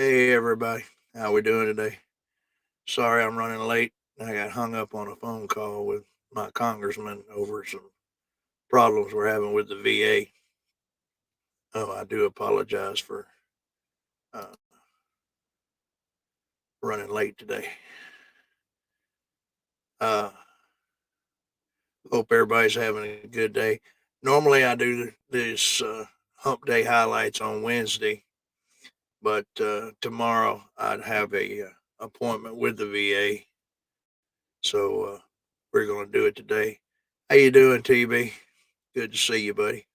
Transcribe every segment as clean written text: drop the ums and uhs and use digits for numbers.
Hey everybody, how we doing today? Sorry I'm running late. I got hung up on a phone call with my congressman over some problems we're having with the VA. Oh, I do apologize for uh, running late today. Uh, Hope everybody's having a good day. Normally I do this hump day highlights on Wednesday, but tomorrow I'd have a appointment with the VA, so we're going to do it today. How you doing, TB? Good to see you, buddy.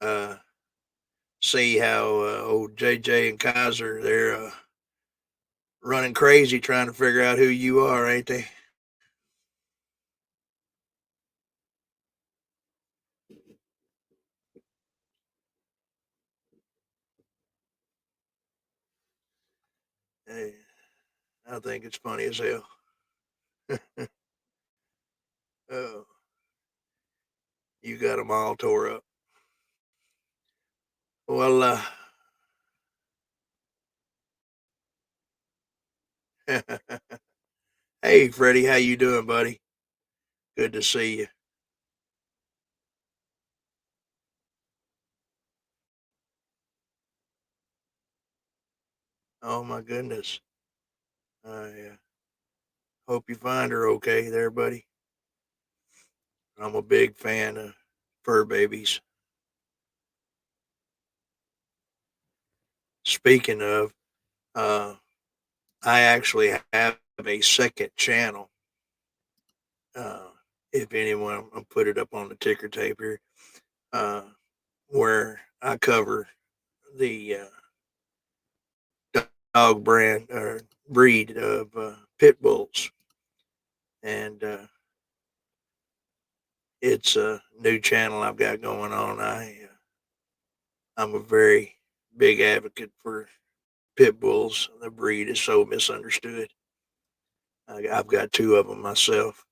Uh, See how old JJ and Kaiser they're running crazy trying to figure out who you are, ain't they? Hey, I think it's funny as hell. uh, you got them all tore up. Well, hey Freddie, how you doing, buddy? Good to see you. Oh my goodness. I hope you find her okay there, buddy. I'm a big fan of fur babies. Speaking of, uh, I actually have a second channel. Uh, if anyone, I'll put it up on the ticker tape here, uh, where I cover the dog brand or breed of pit bulls, and it's a new channel I've got going on. I'm a very big advocate for pit bulls. The breed is so misunderstood. I've got two of them myself,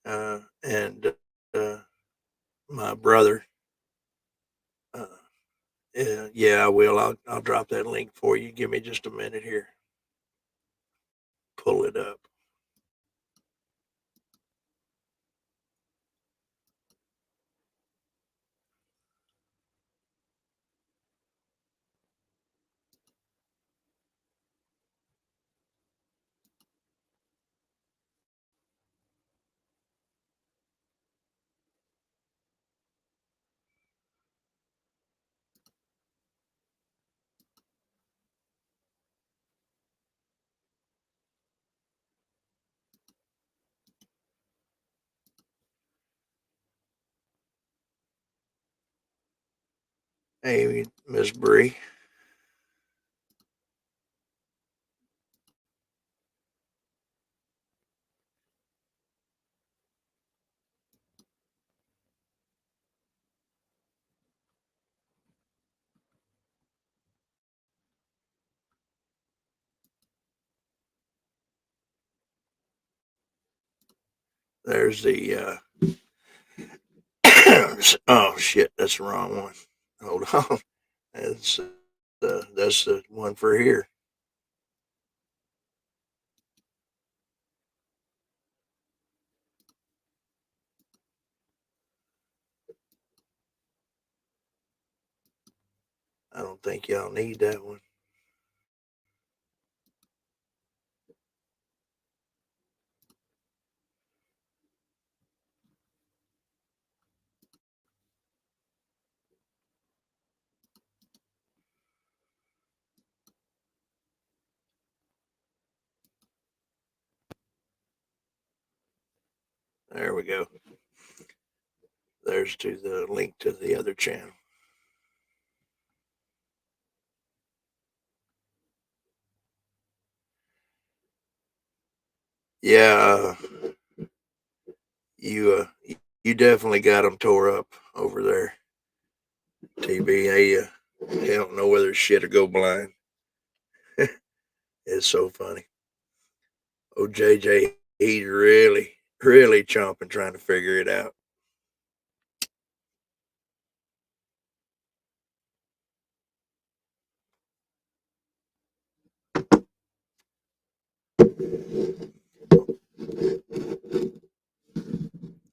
and my brother. Uh, yeah, I will. I'll drop that link for you. Give me just a minute here. Pull it up. Hey, Miss Bree. There's the. Oh shit, that's the wrong one. Hold on. That's the one for here. I don't think y'all need that one. There we go. There's to the link to the other channel. Yeah, you you definitely got them tore up over there. TB, they don't know whether shit or go blind. It's so funny. Oh, JJ, he's really chomping trying to figure it out.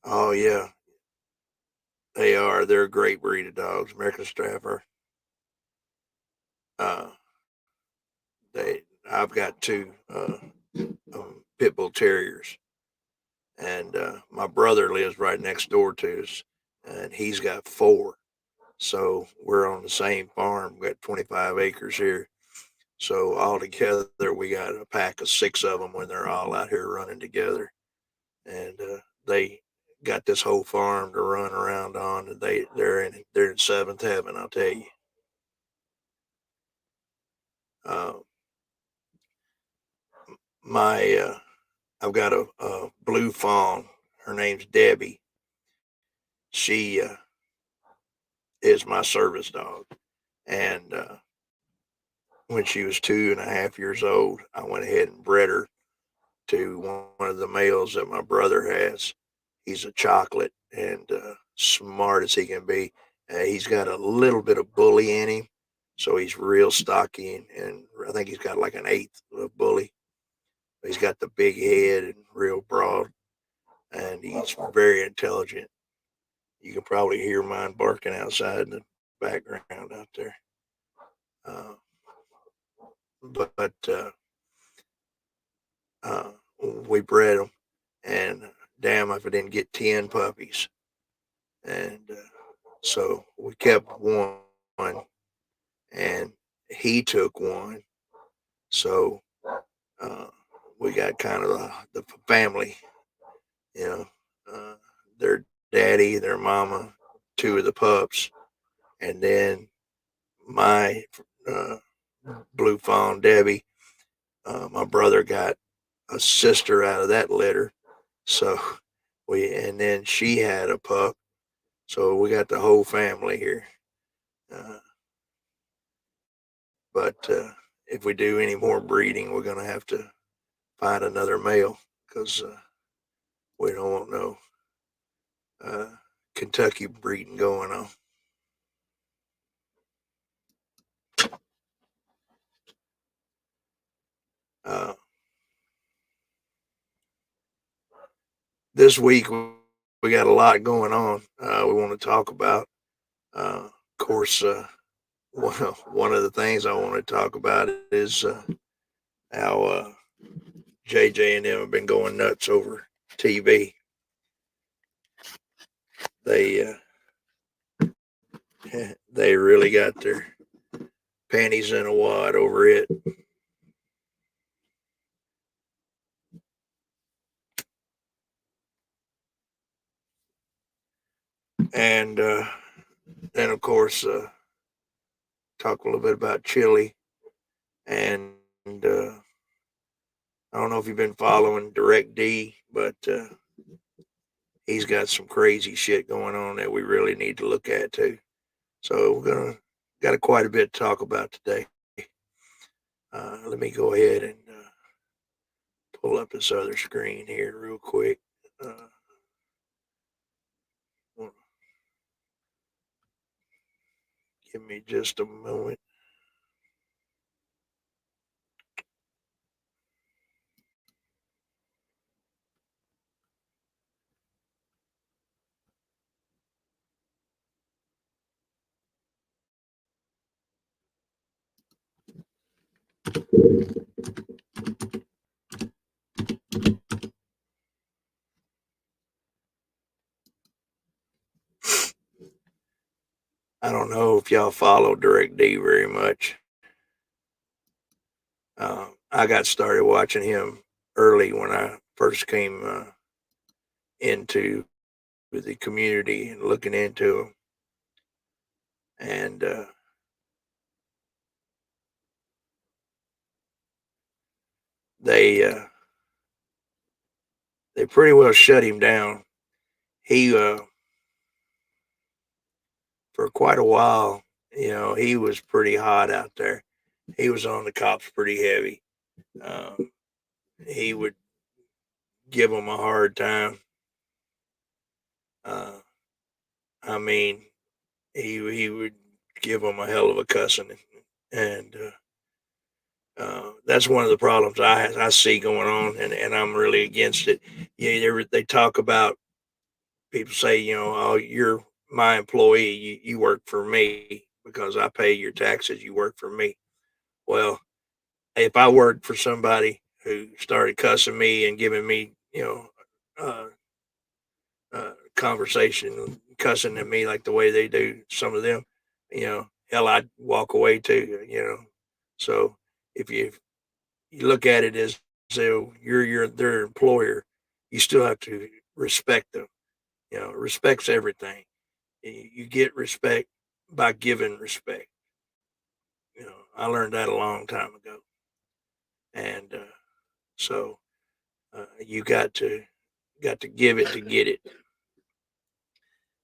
Oh yeah, they are. They're a great breed of dogs. American Stafford. Uh, they. I've got two pit bull terriers, and my brother lives right next door to us, and he's got four. So we're on the same farm. We got 25 acres here. So all together, we got a pack of six of them when they're all out here running together, and they got this whole farm to run around on. And they're in seventh heaven, I'll tell you. Uh, my I've got a blue fawn. Her name's Debbie. She is my service dog, and when she was 2.5 years old, I went ahead and bred her to one of the males that my brother has. He's a chocolate and smart as he can be. He's got a little bit of bully in him, so he's real stocky, and I think he's got like an eighth of bully. He's got the big head and real broad, and he's very intelligent. You can probably hear mine barking outside in the background out there. Uh, but uh, we bred them, and damn if I didn't get 10 puppies. And so we kept one, and he took one. So uh, we got kind of the family, you know, uh, their daddy, their mama, two of the pups, and then my uh, blue fawn Debbie. My brother got a sister out of that litter, so and then she had a pup, so we got the whole family here. Uh, but if we do any more breeding, we're gonna have to find another male because we don't want no uh, Kentucky breeding going on. Uh, this week we got a lot going on. We want to talk about. Of course, one of the things I want to talk about is how JJ and them have been going nuts over TV. They they really got their panties in a wad over it. And then, of course, talk a little bit about Chile. And I don't know if you've been following Direct D, but he's got some crazy shit going on that we really need to look at too. So we're gonna got a quite a bit to talk about today. Let me go ahead and pull up this other screen here real quick. Uh, Give me just a moment. I don't know if y'all follow Direct D very much. I got started watching him early when I first came into the community and looking into him, and they they pretty well shut him down. He for quite a while, he was pretty hot out there. He was on the cops pretty heavy. Um, he would give them a hard time. Uh, I mean, he would give them a hell of a cussing, and That's one of the problems I see going on, and I'm really against it. They talk about, people say, oh, you're my employee, you work for me because I pay your taxes, you work for me. Well, if I worked for somebody who started cussing me and giving me, uh, conversation, cussing at me like the way they do some of them, hell, I'd walk away too. So if you look at it as, so you're their employer, you still have to respect them. Respect's everything. You get respect by giving respect. I learned that a long time ago, and so you got to give it to get it.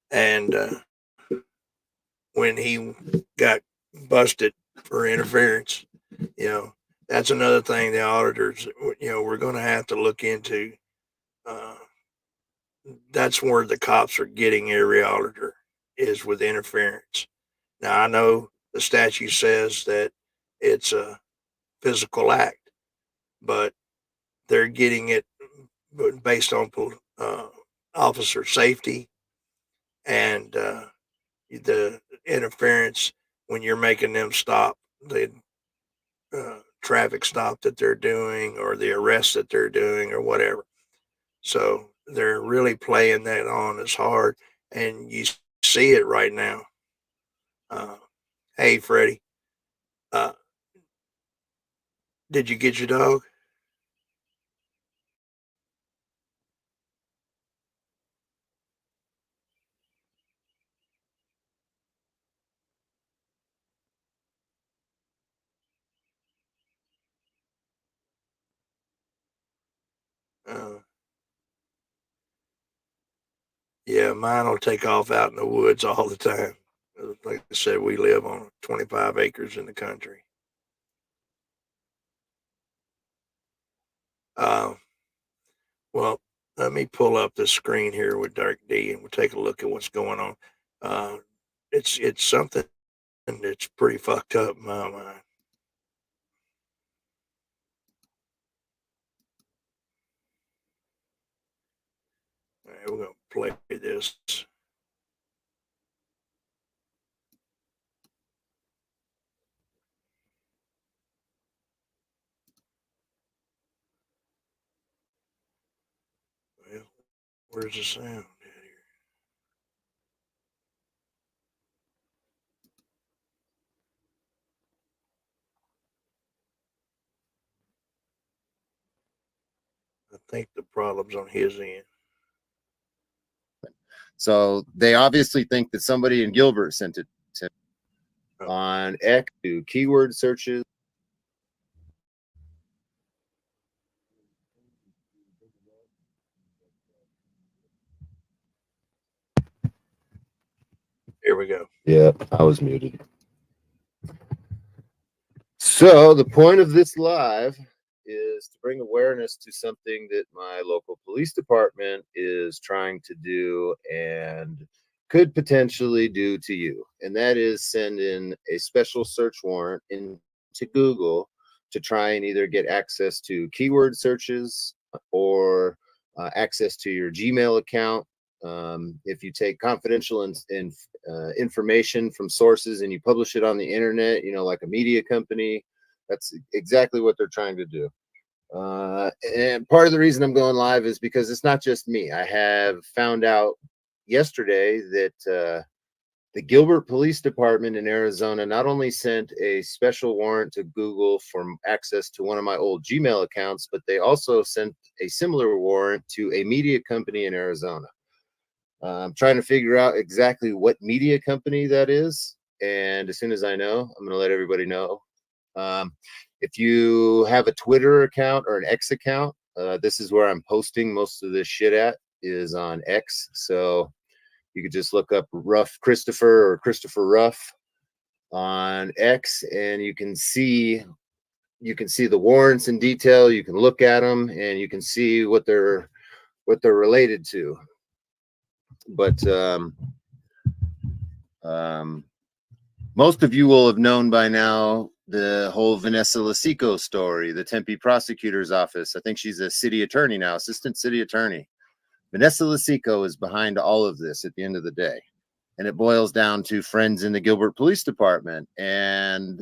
And when he got busted for interference, you know, that's another thing the auditors, we're going to have to look into. Uh, that's where the cops are getting every auditor, is with interference. Now, I know the statute says that it's a physical act, but they're getting it based on uh, officer safety and the interference when you're making them stop the traffic stop that they're doing, or the arrest that they're doing, or whatever. So they're really playing that on as hard, and you see it right now. Uh, hey, Freddie, uh, did you get your dog? Uh, yeah, mine will take off out in the woods all the time. Like I said, we live on 25 acres in the country. Uh, well, let me pull up the screen here with Dark D, and we'll take a look at what's going on. Uh, it's something that's pretty fucked up in my mind. All right, we're gonna play this. Well, where's the sound at here? I think the problem's on his end. So they obviously think that somebody in Gilbert sent it Oh, on X to keyword searches. here we go. Yeah, I was muted. So the point of this live is to bring awareness to something that my local police department is trying to do and could potentially do to you. And that is send in a special search warrant into Google to try and either get access to keyword searches or access to your Gmail account. If you take confidential information from sources and you publish it on the internet, like a media company, that's exactly what they're trying to do. And part of the reason I'm going live is because it's not just me. I have found out yesterday that the Gilbert Police Department in Arizona not only sent a special warrant to Google for access to one of my old Gmail accounts, but they also sent a similar warrant to a media company in Arizona. I'm trying to figure out exactly what media company that is. And as soon as I know, I'm going to let everybody know. If you have a Twitter account or an X account, this is where I'm posting most of this shit at, is on X. So you could just look up Ruff Christopher or Christopher Ruff on X, and you can see the warrants in detail. You can look at them, and you can see what they're related to. But most of you will have known by now the whole Vanessa Lasico story, the Tempe prosecutor's office. I think she's a city attorney now, assistant city attorney. Vanessa Lasico is behind all of this at the end of the day. And it boils down to friends in the Gilbert Police Department. And,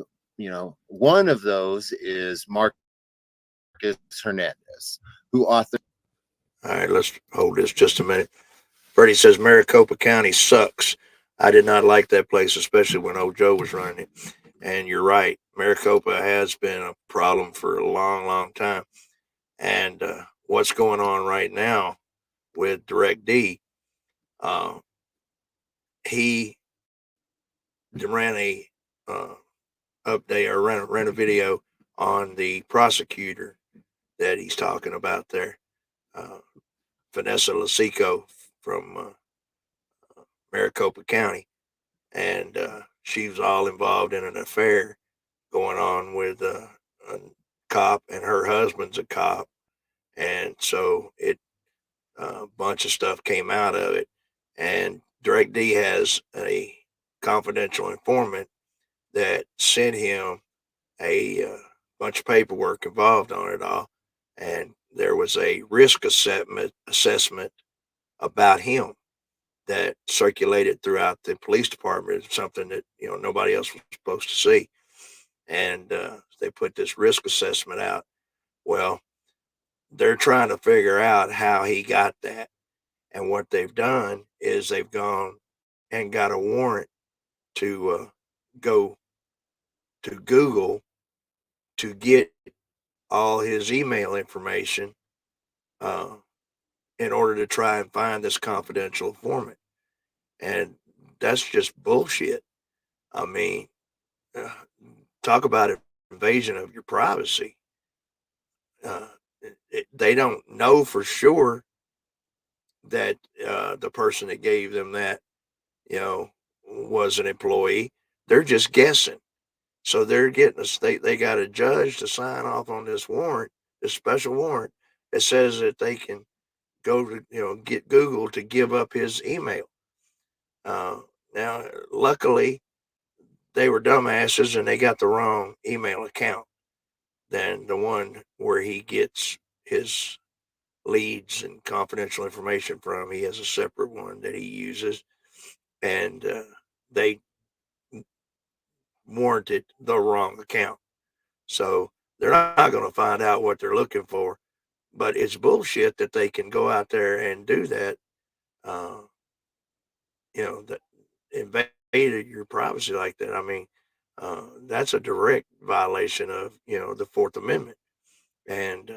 one of those is Marcus Hernandez, who authored. All right, let's hold this just a minute. Freddie says Maricopa County sucks. I did not like that place, especially when old Joe was running it. And you're right, Maricopa has been a problem for a long, long time. And what's going on right now with Direct D? Uh, he ran a uh, update or ran a video on the prosecutor that he's talking about there, uh, Vanessa Lasico from Maricopa County, and she was all involved in an affair going on with a cop, and her husband's a cop, and so a bunch of stuff came out of it, and Direct D has a confidential informant that sent him a bunch of paperwork involved on it all, and there was a risk assessment about him that circulated throughout the police department. Something that nobody else was supposed to see, and they put this risk assessment out. Well, they're trying to figure out how he got that, and what they've done is they've gone and got a warrant to go to Google to get all his email information uh, in order to try and find this confidential informant. And that's just bullshit. I mean, uh, talk about invasion of your privacy. Uh, they don't know for sure that the person that gave them that, was an employee. They're just guessing. So they're getting a state. They got a judge to sign off on this warrant, this special warrant that says that they can go to get Google to give up his email. Uh, Now, luckily, they were dumbasses and they got the wrong email account than the one where he gets his leads and confidential information from. He has a separate one that he uses, and they warranted the wrong account. So they're not going to find out what they're looking for. But it's bullshit that they can go out there and do that. Uh, that invaded your privacy like that. I mean, that's a direct violation of the Fourth Amendment, and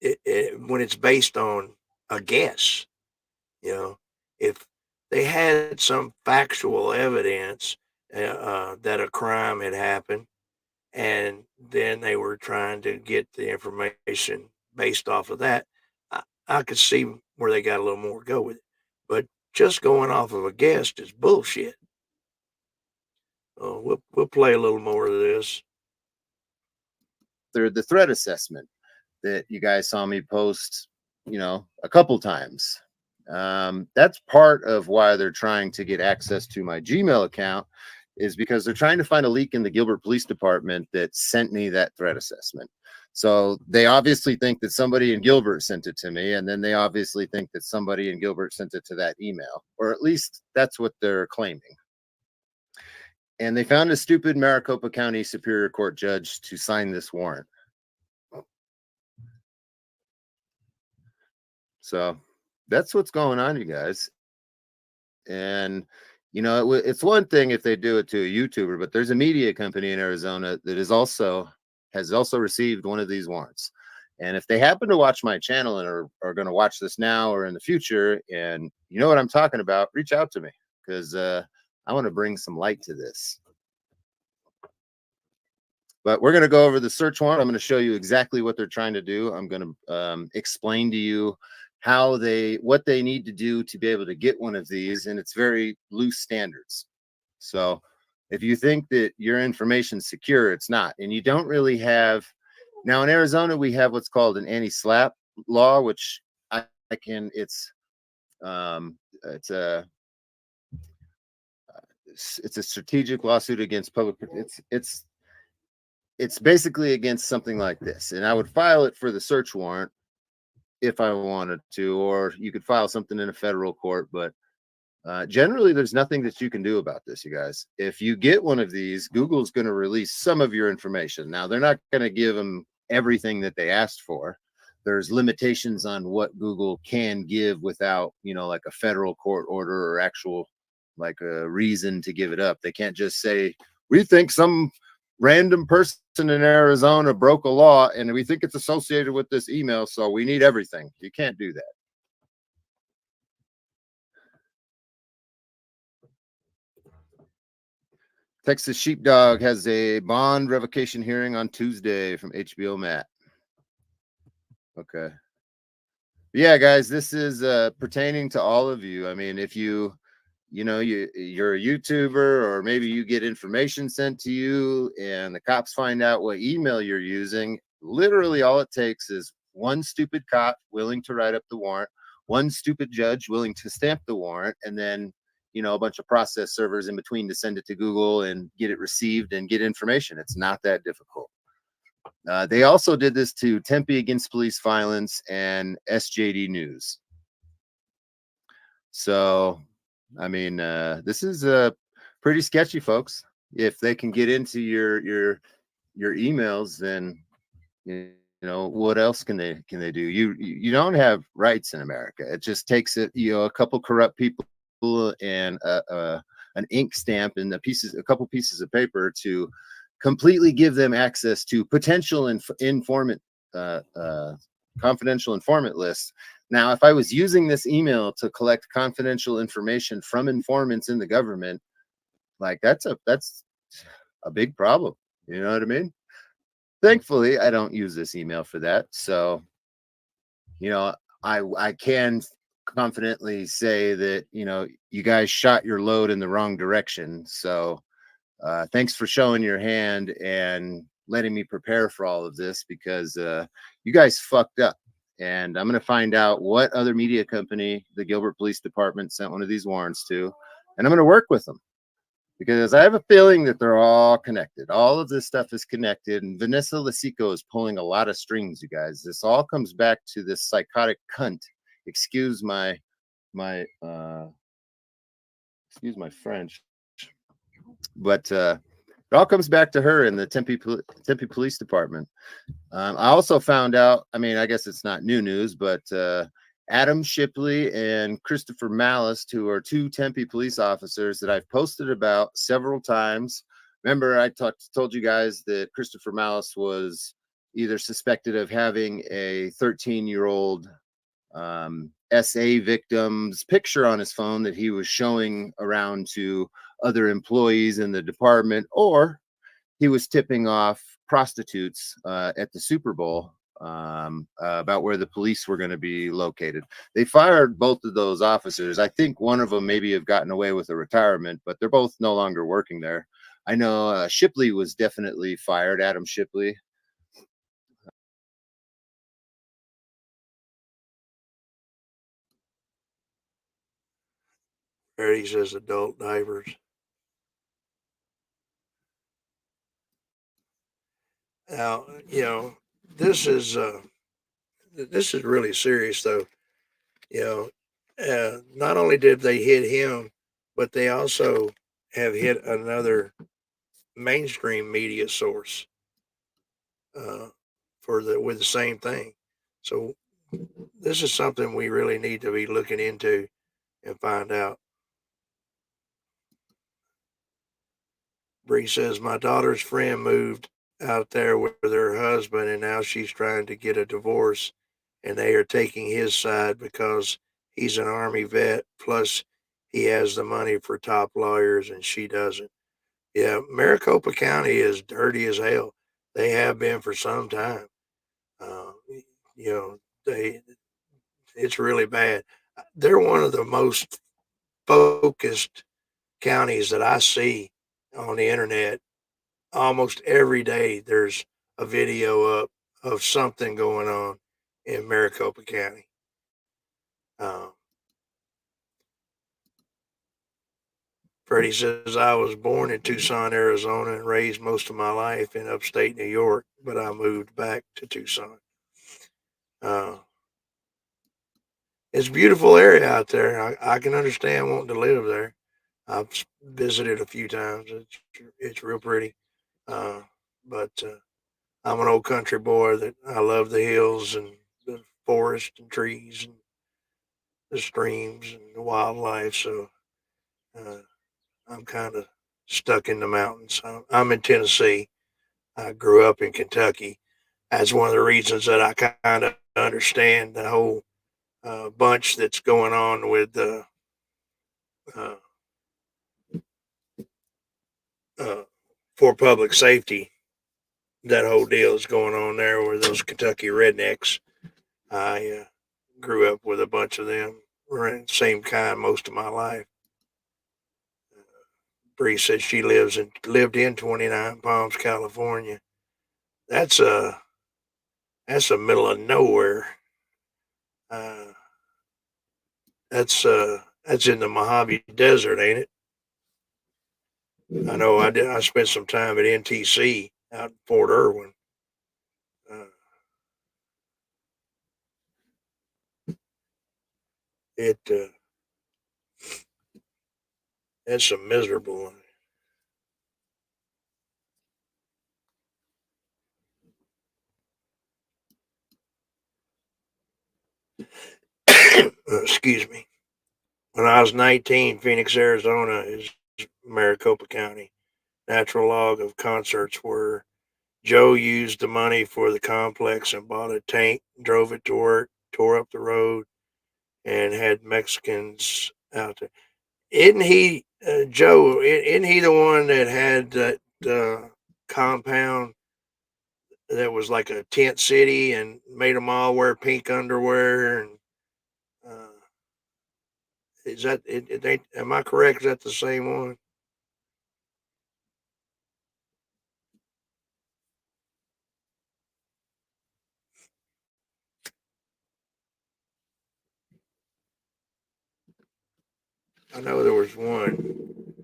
when it's based on a guess, if they had some factual evidence that a crime had happened, and then they were trying to get the information based off of that, I could see where they got a little more to go with it. But just going off of a guess is bullshit. We'll play a little more of this. The threat assessment that you guys saw me post, a couple times. That's part of why they're trying to get access to my Gmail account, is because they're trying to find a leak in the Gilbert Police Department that sent me that threat assessment. So they obviously think that somebody in Gilbert sent it to me, and then they obviously think that somebody in Gilbert sent it to that email, or at least that's what they're claiming. And they found a stupid Maricopa County Superior Court judge to sign this warrant. So that's what's going on, you guys. And it's one thing if they do it to a YouTuber, but there's a media company in Arizona that has also received one of these warrants. And if they happen to watch my channel and are going to watch this now or in the future, and you know what I'm talking about, reach out to me, because I want to bring some light to this. But we're going to go over the search warrant. I'm going to show you exactly what they're trying to do. I'm going to explain to you what they need to do to be able to get one of these, and it's very loose standards. So if you think that your information's secure, it's not. And you don't really have. Now in Arizona, we have what's called an anti-SLAPP law, which it's a it's a strategic lawsuit against public. It's basically against something like this, and I would file it for the search warrant if I wanted to, or you could file something in a federal court. But generally, there's nothing that you can do about this, you guys. If you get one of these, Google's going to release some of your information. Now, they're not going to give them everything that they asked for. There's limitations on what Google can give without, like a federal court order or actual, like a reason to give it up. They can't just say, we think some random person in Arizona broke a law and we think it's associated with this email, so we need everything. You can't do that. Texas Sheepdog has a bond revocation hearing on Tuesday from HBO Matt. Okay. Yeah, guys, this is pertaining to all of you. I mean, if you're a YouTuber, or maybe you get information sent to you and the cops find out what email you're using, literally all it takes is one stupid cop willing to write up the warrant, one stupid judge willing to stamp the warrant, and then a bunch of process servers in between to send it to Google and get it received and get information. It's not that difficult. They also did this to Tempe Against Police Violence and SJD News. So, I mean, this is pretty sketchy, folks. If they can get into your emails, then what else can they do? You don't have rights in America. It just takes a couple corrupt people and an ink stamp and a couple pieces of paper to completely give them access to potential informant confidential informant lists. Now, if I was using this email to collect confidential information from informants in the government, like that's a big problem. You know what I mean? Thankfully, I don't use this email for that. So, I can confidently say that, you guys shot your load in the wrong direction. So thanks for showing your hand and letting me prepare for all of this, because you guys fucked up. And I'm going to find out what other media company the Gilbert Police Department sent one of these warrants to, and I'm going to work with them, because I have a feeling that they're all connected. All of this stuff is connected, and Vanessa Lisico is pulling a lot of strings, you guys. This all comes back to this psychotic cunt. Excuse my French, but it all comes back to her in the Tempe Police Department. I also found out, I mean, I guess it's not new news, but Adam Shipley and Christopher Malice, who are two Tempe police officers that I've posted about several times. Remember, I told you guys that Christopher Malice was either suspected of having a 13-year-old SA victim's picture on his phone that he was showing around to other employees in the department, or he was tipping off prostitutes at the Super Bowl about where the police were going to be located. They fired both of those officers. I think one of them maybe have gotten away with a retirement, but they're both no longer working there. I know Shipley was definitely fired, Adam Shipley. There he says adult divers. Now, this is really serious, though. Not only did they hit him, but they also have hit another mainstream media source uh, with the same thing. So this is something we really need to be looking into and find out. Bree says my daughter's friend moved out there with her husband, and now she's trying to get a divorce, and they are taking his side because he's an army vet. Plus, he has the money for top lawyers, and she doesn't. Yeah, Maricopa County is dirty as hell. They have been for some time. Uh, you know, they it's really bad. They're one of the most focused counties that I see on the internet. Almost every day, there's a video up of something going on in Maricopa County. Uh, Freddie says I was born in Tucson, Arizona, and raised most of my life in upstate New York, but I moved back to Tucson. Uh, it's a beautiful area out there. I can understand wanting to live there. I've visited a few times. It's real pretty. Uh, but I'm an old country boy that I love the hills and the forest and trees and the streams and the wildlife. So uh, I'm kind of stuck in the mountains. I'm in Tennessee. I grew up in Kentucky. That's one of the reasons that I kind of understand the whole bunch that's going on with uh, uh, for public safety. That whole deal is going on there with those Kentucky rednecks. I grew up with a bunch of them. We're in the same kind most of my life. Bree says she lived in 29 Palms, California. That's a that's the middle of nowhere. Uh, that's in the Mojave Desert, ain't it? I know I did. I spent some time at NTC out in Fort Irwin. Uh, it it's a miserable. Excuse me. When I was 19, Phoenix, Arizona is Maricopa County. Natural log of concerts where Joe used the money for the complex and bought a tank, drove it to work, tore up the road, and had Mexicans out there. Isn't he, Joe? Isn't he the one that had that compound that was like a tent city and made them all wear pink underwear? And uh, is that it? Ain't, am I correct? Is that the same one? I know there was one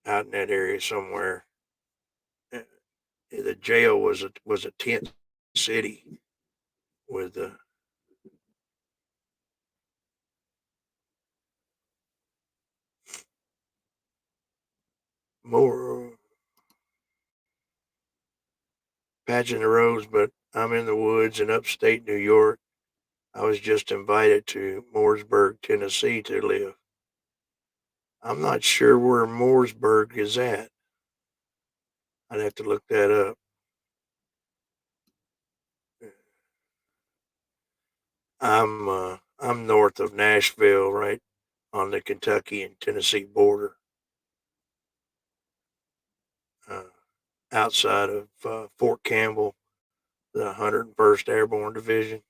out in that area somewhere. Uh, The jail was a tent city with more patching the roads, but I'm in the woods in upstate New York. I was just invited to Mooresburg, Tennessee to live. I'm not sure where Mooresburg is at. I'd have to look that up. I'm north of Nashville, right on the Kentucky and Tennessee border, uh, outside of Fort Campbell, the 101st Airborne Division.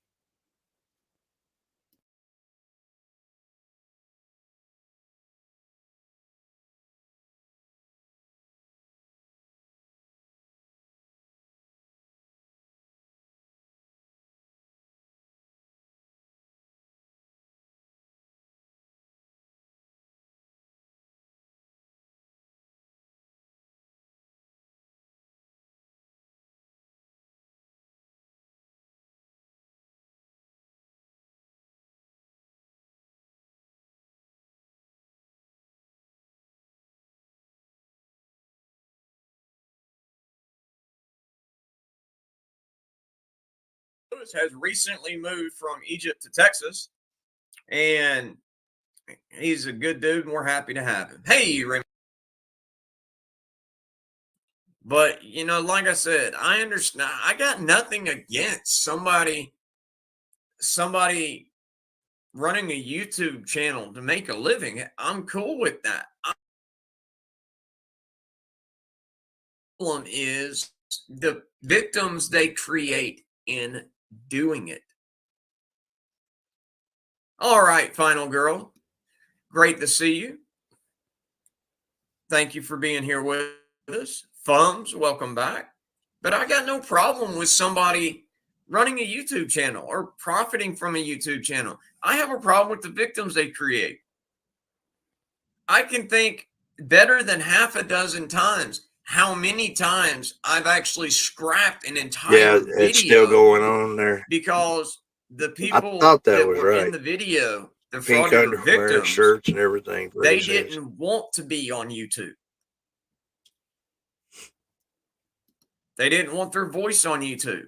Has recently moved from Egypt to Texas, and he's a good dude, and we're happy to have him. Hey, Raymond. But like I said, I understand. I got nothing against somebody running a YouTube channel to make a living. I'm cool with that. Problem is the victims they create in doing it. All right, final girl. Great to see you. Thank you for being here with us. Thumbs, welcome back. But I got no problem with somebody running a YouTube channel or profiting from a YouTube channel. I have a problem with the victims they create. I can think better than half a dozen times how many times I've actually scrapped an entire Yeah, it's still video going on there. because the I people thought that that was were in right. the video, the Pink fraudster underwear, victims, shirts, and everything for they his ass. didn't want to be on YouTube. They didn't want their voice on YouTube.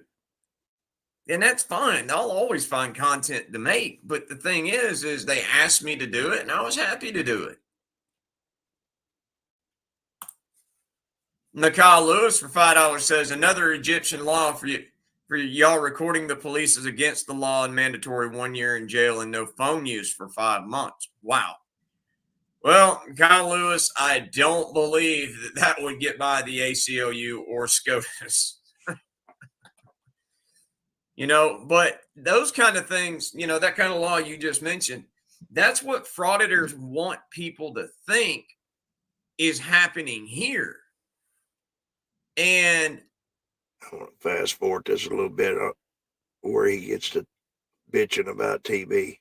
And that's fine. I'll always find content to make. But the thing is they asked me to do it, and I was happy to do it. Nakal Lewis for $5 says another Egyptian law for y'all recording the police is against the law and mandatory 1 year in jail and no phone use for 5 months. Wow. Well, Kyle Lewis, I don't believe that would get by the ACLU or SCOTUS. But those kind of things, that kind of law you just mentioned, that's what frauditors want people to think is happening here. And I want to fast forward this a little bit where he gets to bitching about TB.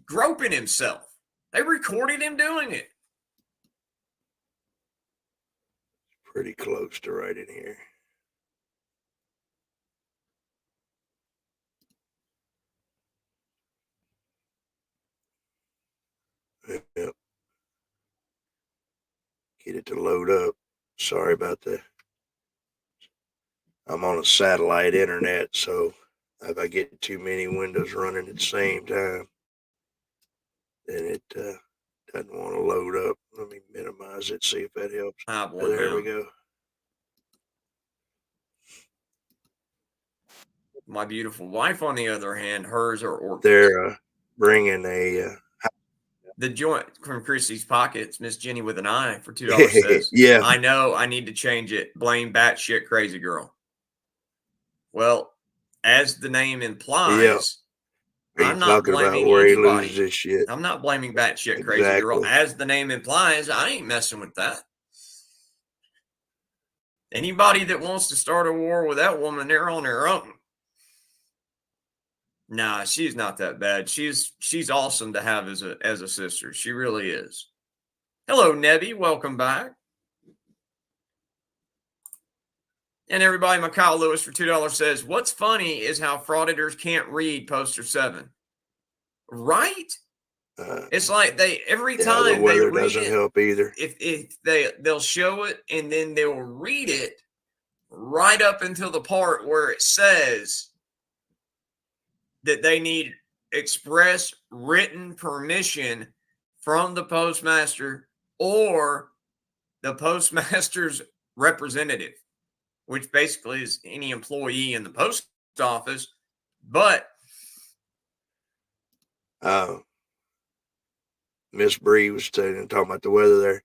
Groping himself. They recorded him doing it. Pretty close to right in here. Yep. Get it to load up. Sorry about that. I'm on a satellite internet, so if I get too many windows running at the same time, then it doesn't want to load up. Let me minimize it, see if that helps. There we go. My beautiful wife, on the other hand, hers are organs. They're bringing the joint from Chrissy's Pockets. Miss Jenny with an I for $2 says, yeah. I know I need to change it. Blame batshit crazy girl. Well, as the name implies, I'm not blaming where anybody. He loses his shit. I'm not blaming batshit crazy girl. As the name implies, I ain't messing with that. Anybody that wants to start a war with that woman, they're on their own. Nah, she's not that bad. She's awesome to have as a sister. She really is. Hello, Nebby. Welcome back. And everybody, Kyle Lewis for $2 says, what's funny is how frauditors can't read poster 7. Right? It's like every time the weather they read doesn't help either. If they'll show it and then they'll read it right up until the part where it says that they need express written permission from the postmaster or the postmaster's representative, which basically is any employee in the post office. But Miss Bree was talking about the weather there.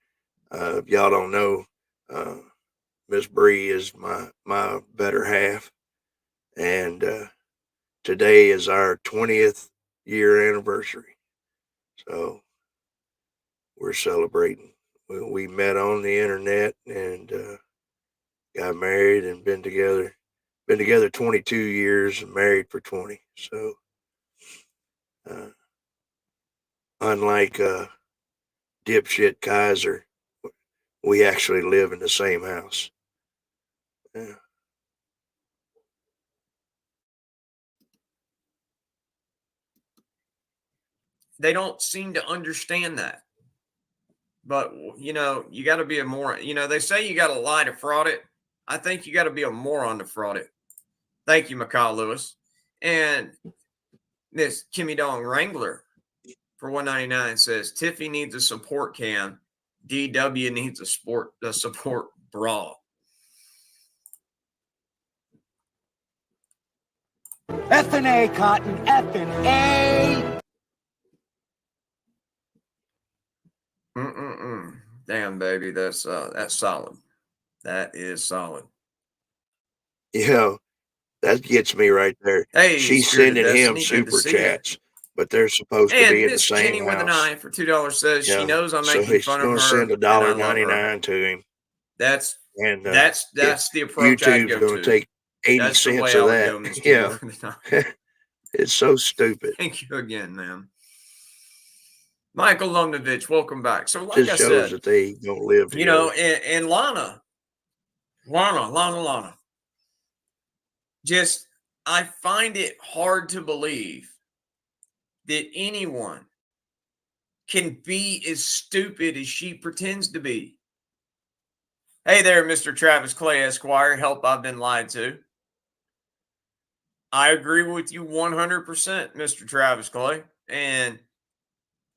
If y'all don't know, Miss Bree is my better half, and today is our 20th year anniversary. So we're celebrating. We met on the internet and got married and been together 22 years and married for 20. So unlike dipshit Kaiser, we actually live in the same house. Yeah. They don't seem to understand that. But, you got to be a moron. They say you got to lie to fraud it. I think you got to be a moron to fraud it. Thank you, Kyle Lewis. And Miss Kimmy Dong Wrangler for $1.99 says, Tiffy needs a support cam. DW needs a support bra. F&A, Cotton, F&A. Damn, baby, that's solid. That is solid. That gets me right there. Hey, she's sending him super chats, but they're supposed to be in the same Jenny house. With an eye for $2 says she knows I'm making fun of her. So he's going to send $1.99 to him. That's the approach I'd go to. YouTube's going to take 80 cents of that. Yeah, it's so stupid. Thank you again, man. Michael Lumnovich, welcome back. So, like Just I shows said, that they don't live you know, together. and Lana, just, I find it hard to believe that anyone can be as stupid as she pretends to be. Hey there, Mr. Travis Clay Esquire. Help, I've been lied to. I agree with you 100%, Mr. Travis Clay. And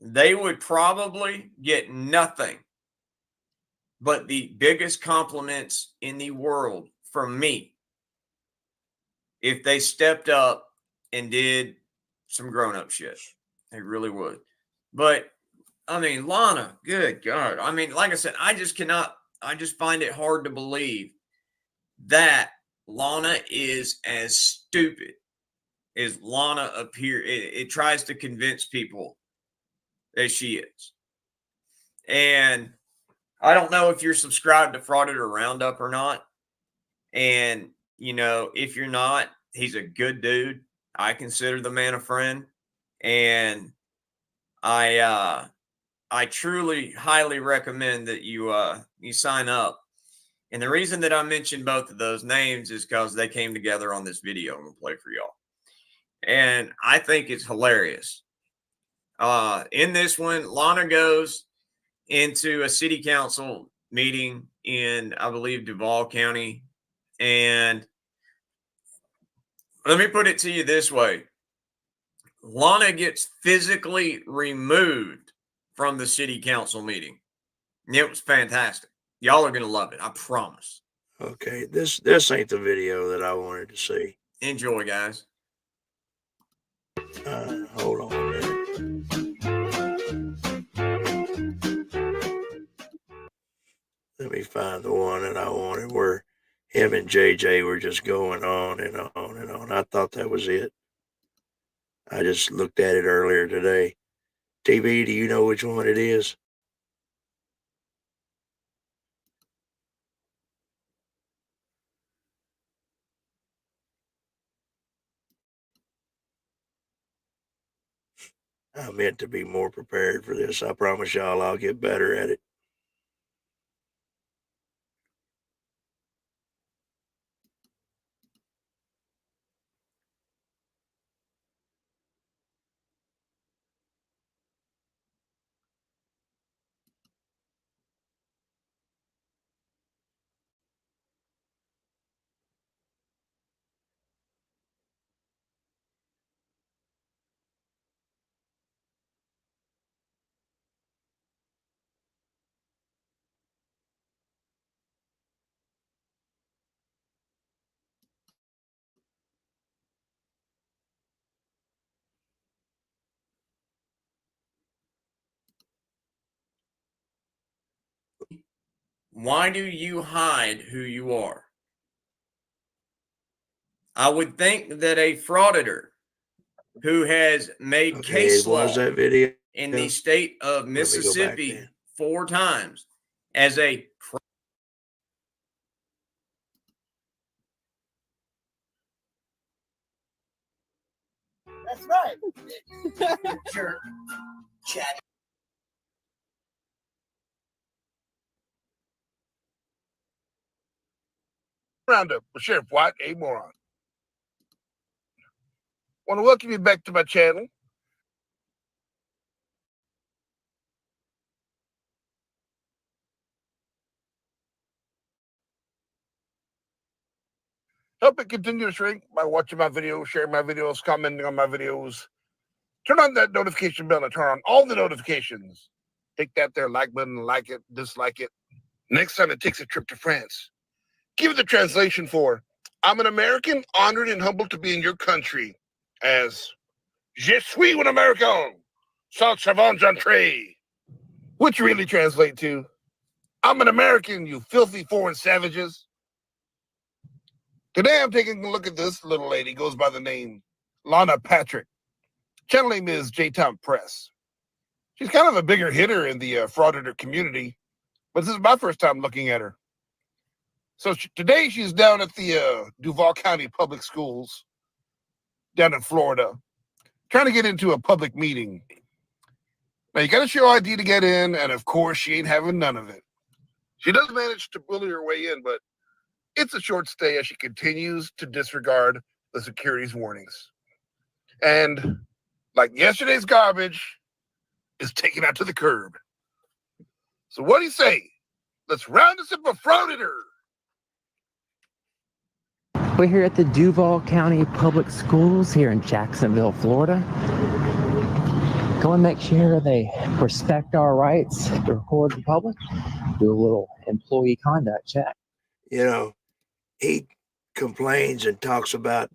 they would probably get nothing but the biggest compliments in the world from me if they stepped up and did some grown-up shit. They really would. But I mean, Lana, good God. I mean, like I said, I just find it hard to believe that Lana is as stupid as Lana it tries to convince people that she is. And I don't know if you're subscribed to Frauded or Roundup or not. And, you know, if you're not, he's a good dude. I consider the man a friend. And I truly highly recommend that you sign up. And the reason that I mentioned both of those names is because they came together on this video I'm gonna play for y'all. And I think it's hilarious. In this one, Lana goes into a city council meeting in, I believe, Duval County. And let me put it to you this way. Lana gets physically removed from the city council meeting. It was fantastic. Y'all are going to love it. I promise. Okay, this ain't the video that I wanted to see. Enjoy, guys. Hold on a minute. Let me find the one that I wanted where him and JJ were just going on and on and on. I thought that was it. I just looked at it earlier today. TV, do you know which one it is? I meant to be more prepared for this. I promise y'all I'll get better at it. Why do you hide who you are? I would think that a frauditor who has made Okay, case it was law that video. in the state of Let me go back Mississippi then. 4 times as a That's right. Jerk. Chat. Roundup with Sheriff White, a moron. Want to welcome you back to my channel. Help it continue to shrink by watching my videos, sharing my videos, commenting on my videos. Turn on that notification bell and turn on all the notifications. Hit that there like button, like it, dislike it. Next time it takes a trip to France, give it the translation for, I'm an American, honored and humbled to be in your country, as Je suis un Américain, sans savant j'entrée, which really translate to, I'm an American, you filthy foreign savages. Today I'm taking a look at this little lady, goes by the name Lana Patrick. Channel name is J-Town Press. She's kind of a bigger hitter in the frauditor community, but this is my first time looking at her. So today she's down at the Duval County Public Schools down in Florida, trying to get into a public meeting. Now you got to show ID to get in, and of course she ain't having none of it. She does manage to bully her way in, but it's a short stay as she continues to disregard the security's warnings. And like yesterday's garbage is taken out to the curb. So what do you say? Let's round us up a frauditor. We're here at the Duval County Public Schools here in Jacksonville, Florida. Go and make sure they respect our rights to record the public. Do a little employee conduct check. You know, he complains and talks about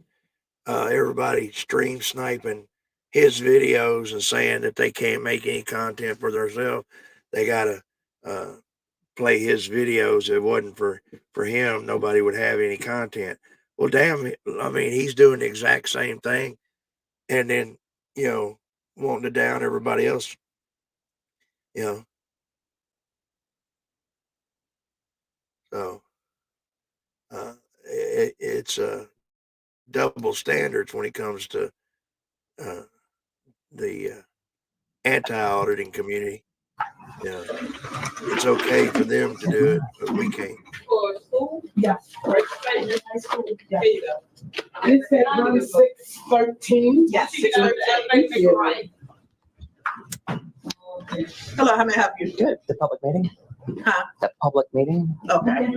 everybody stream sniping his videos and saying that they can't make any content for themselves. They got to play his videos. If it wasn't for him, nobody would have any content. Well, damn, I mean, he's doing the exact same thing, and then, you know, wanting to down everybody else, you know. So it's double standards when it comes to the anti-auditing community. Yeah, it's okay for them to do it, but we can't. Yeah. Right. High school. Yeah. There you go. It's at 613. Yes, 613. Right. Hello, how may I help you? Good. The public meeting? Huh? The public meeting? Okay.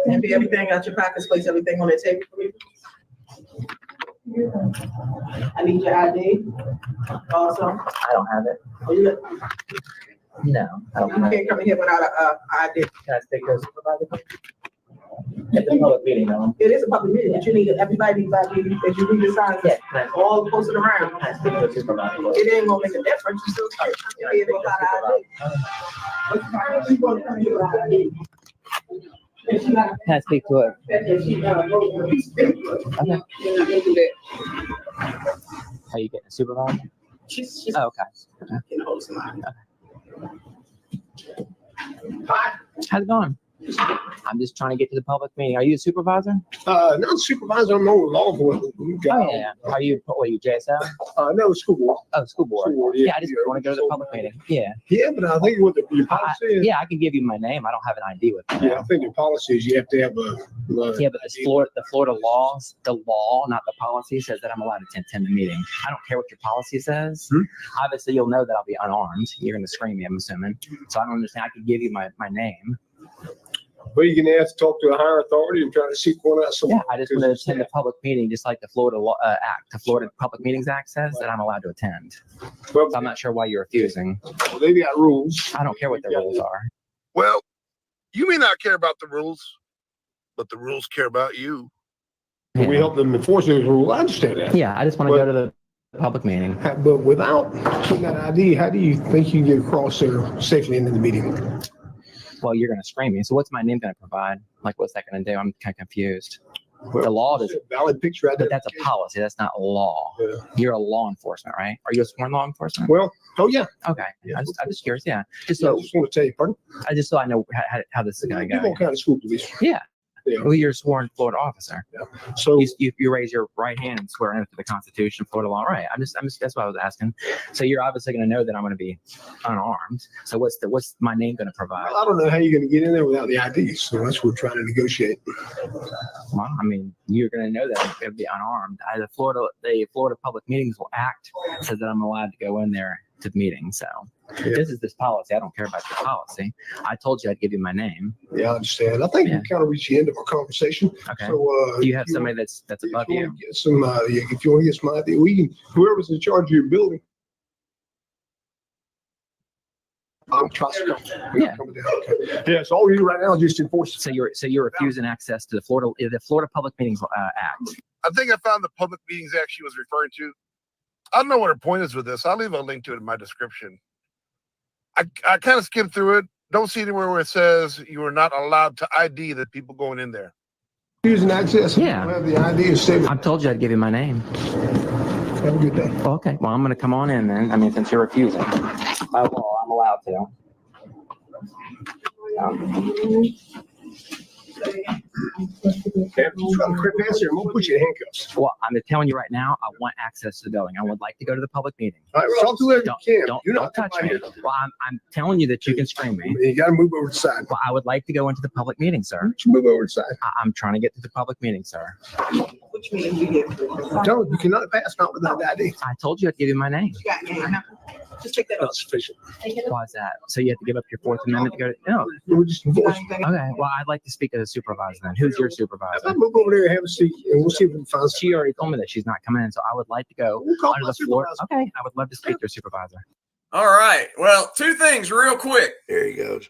Empty everything out your pockets, place everything on the table for me. I need your ID. Also. I don't have it. Oh, you No, I don't have it. can't come in here without a ID. Can I speak to a supervisor? It's a public meeting, though. It is a public meeting, but you need, everybody needs ID as you read the signs. Yeah, can All posted around. I speak to a supervisor? It ain't gonna make a difference. You still can't come in here without ID. Can I speak to it? Are you getting a supervisor? She's Oh, okay. getting hold of somebody. How's it going? I'm just trying to get to the public meeting. Are you a supervisor? No, supervisor, I'm no law enforcement. Oh, yeah. Are you, what are you, JSL? No, school board. Oh, school board. School board, Yeah, I just want to go to the public meeting. Yeah. Yeah, but I think what your policy is. Yeah, I can give you my name. I don't have an ID with me. Yeah, I think your policy is you have to have a. Yeah, but the Florida laws, the law, not the policy, says that I'm allowed to attend the meeting. I don't care what your policy says. Obviously, you'll know that I'll be unarmed. You're going to scream me, I'm assuming. So I don't understand. I can give you my name. But you're gonna have to talk to a higher authority and try to seek one out. Yeah, I just want to attend the public meeting, just like the Florida law, Act, the Florida Public Meetings Act says that I'm allowed to attend. Well, So I'm not sure why you're refusing. well, they've got rules. I don't care what the rules are. Well, you may not care about the rules, but the rules care about you. We Yeah. help them enforce those rules. I understand that. Yeah, I just want to go to the public meeting. But without that ID, how do you think you get across there safely into the meeting? Well, you're going to scream me. So what's my name going to provide? Like, what's that going to do? I'm kind of confused. The law does, Valid picture but that's a policy. That's not law. Yeah. You're a law enforcement, right? Are you a sworn law enforcement? Well, oh yeah. Okay. Yeah. I'm just curious. Yeah. Just So I so just want to tell you, pardon? so I know how this is going to You're go. all kind of school police. Yeah. Yeah. Well, you're a sworn Florida officer. So You raise your right hand and swear into the Constitution of Florida law, right? I'm just that's what I was asking. So you're obviously going to know that I'm going to be unarmed. So what's my name going to provide? I don't know how you're going to get in there without the ID. So that's what we're trying to negotiate. Well, I mean, you're going to know that I'm going to be unarmed. The Florida Public Meetings Act says that I'm allowed to go in there to the meeting. So this is this policy. I don't care about your policy. I told you I'd give you my name. Yeah, I understand. I think Yeah. we kind of reached the end of our conversation. Okay. So Do you have somebody that's above you? Get some, if you want to get some ID, we can, whoever's in charge of your building. I'm trusting. Yeah. Yeah, so all you do right now is just enforce. So you're refusing access to the Florida Public Meetings Act. I think I found the Public Meetings Act she was referring to. I don't know what her point is with this. I'll leave a link to it in my description. I kind of skimmed through it. Don't see anywhere where it says you are not allowed to ID the people going in there. Using access. Yeah. Have the ID is saved. I told you I'd give you my name. Have a good day. Okay. Well, I'm going to come on in then. I mean, since you're refusing. By law, I'm allowed to. Okay, you try to correct answer, and we'll put you in handcuffs. Well, I'm telling you right now, I want access to the building. I would like to go to the public meeting. All right, well, I'll do whatever you can. Don't touch me. Well, I'm telling you that you can scream me. You gotta move over to the side. Well, I would like to go into the public meeting, sir. You move over to the side. I'm trying to get to the public meeting, sir. Which meeting you get? No, you cannot pass not without ID. I told you I'd give you my name. You got your name. Just take that off. Not sufficient. Why is that? So you have to give up your Fourth Amendment to go to? No. We're just voice. Okay. Well, I'd like to speak to the supervisor then. Who's your supervisor? I'll move over there and have a seat, and we'll see if we can find. She already told me that she's not coming in, so I would like to go We'll call under my the floor. supervisor. Okay, I would love to speak to your supervisor. All right. Well, two things real quick. There he goes.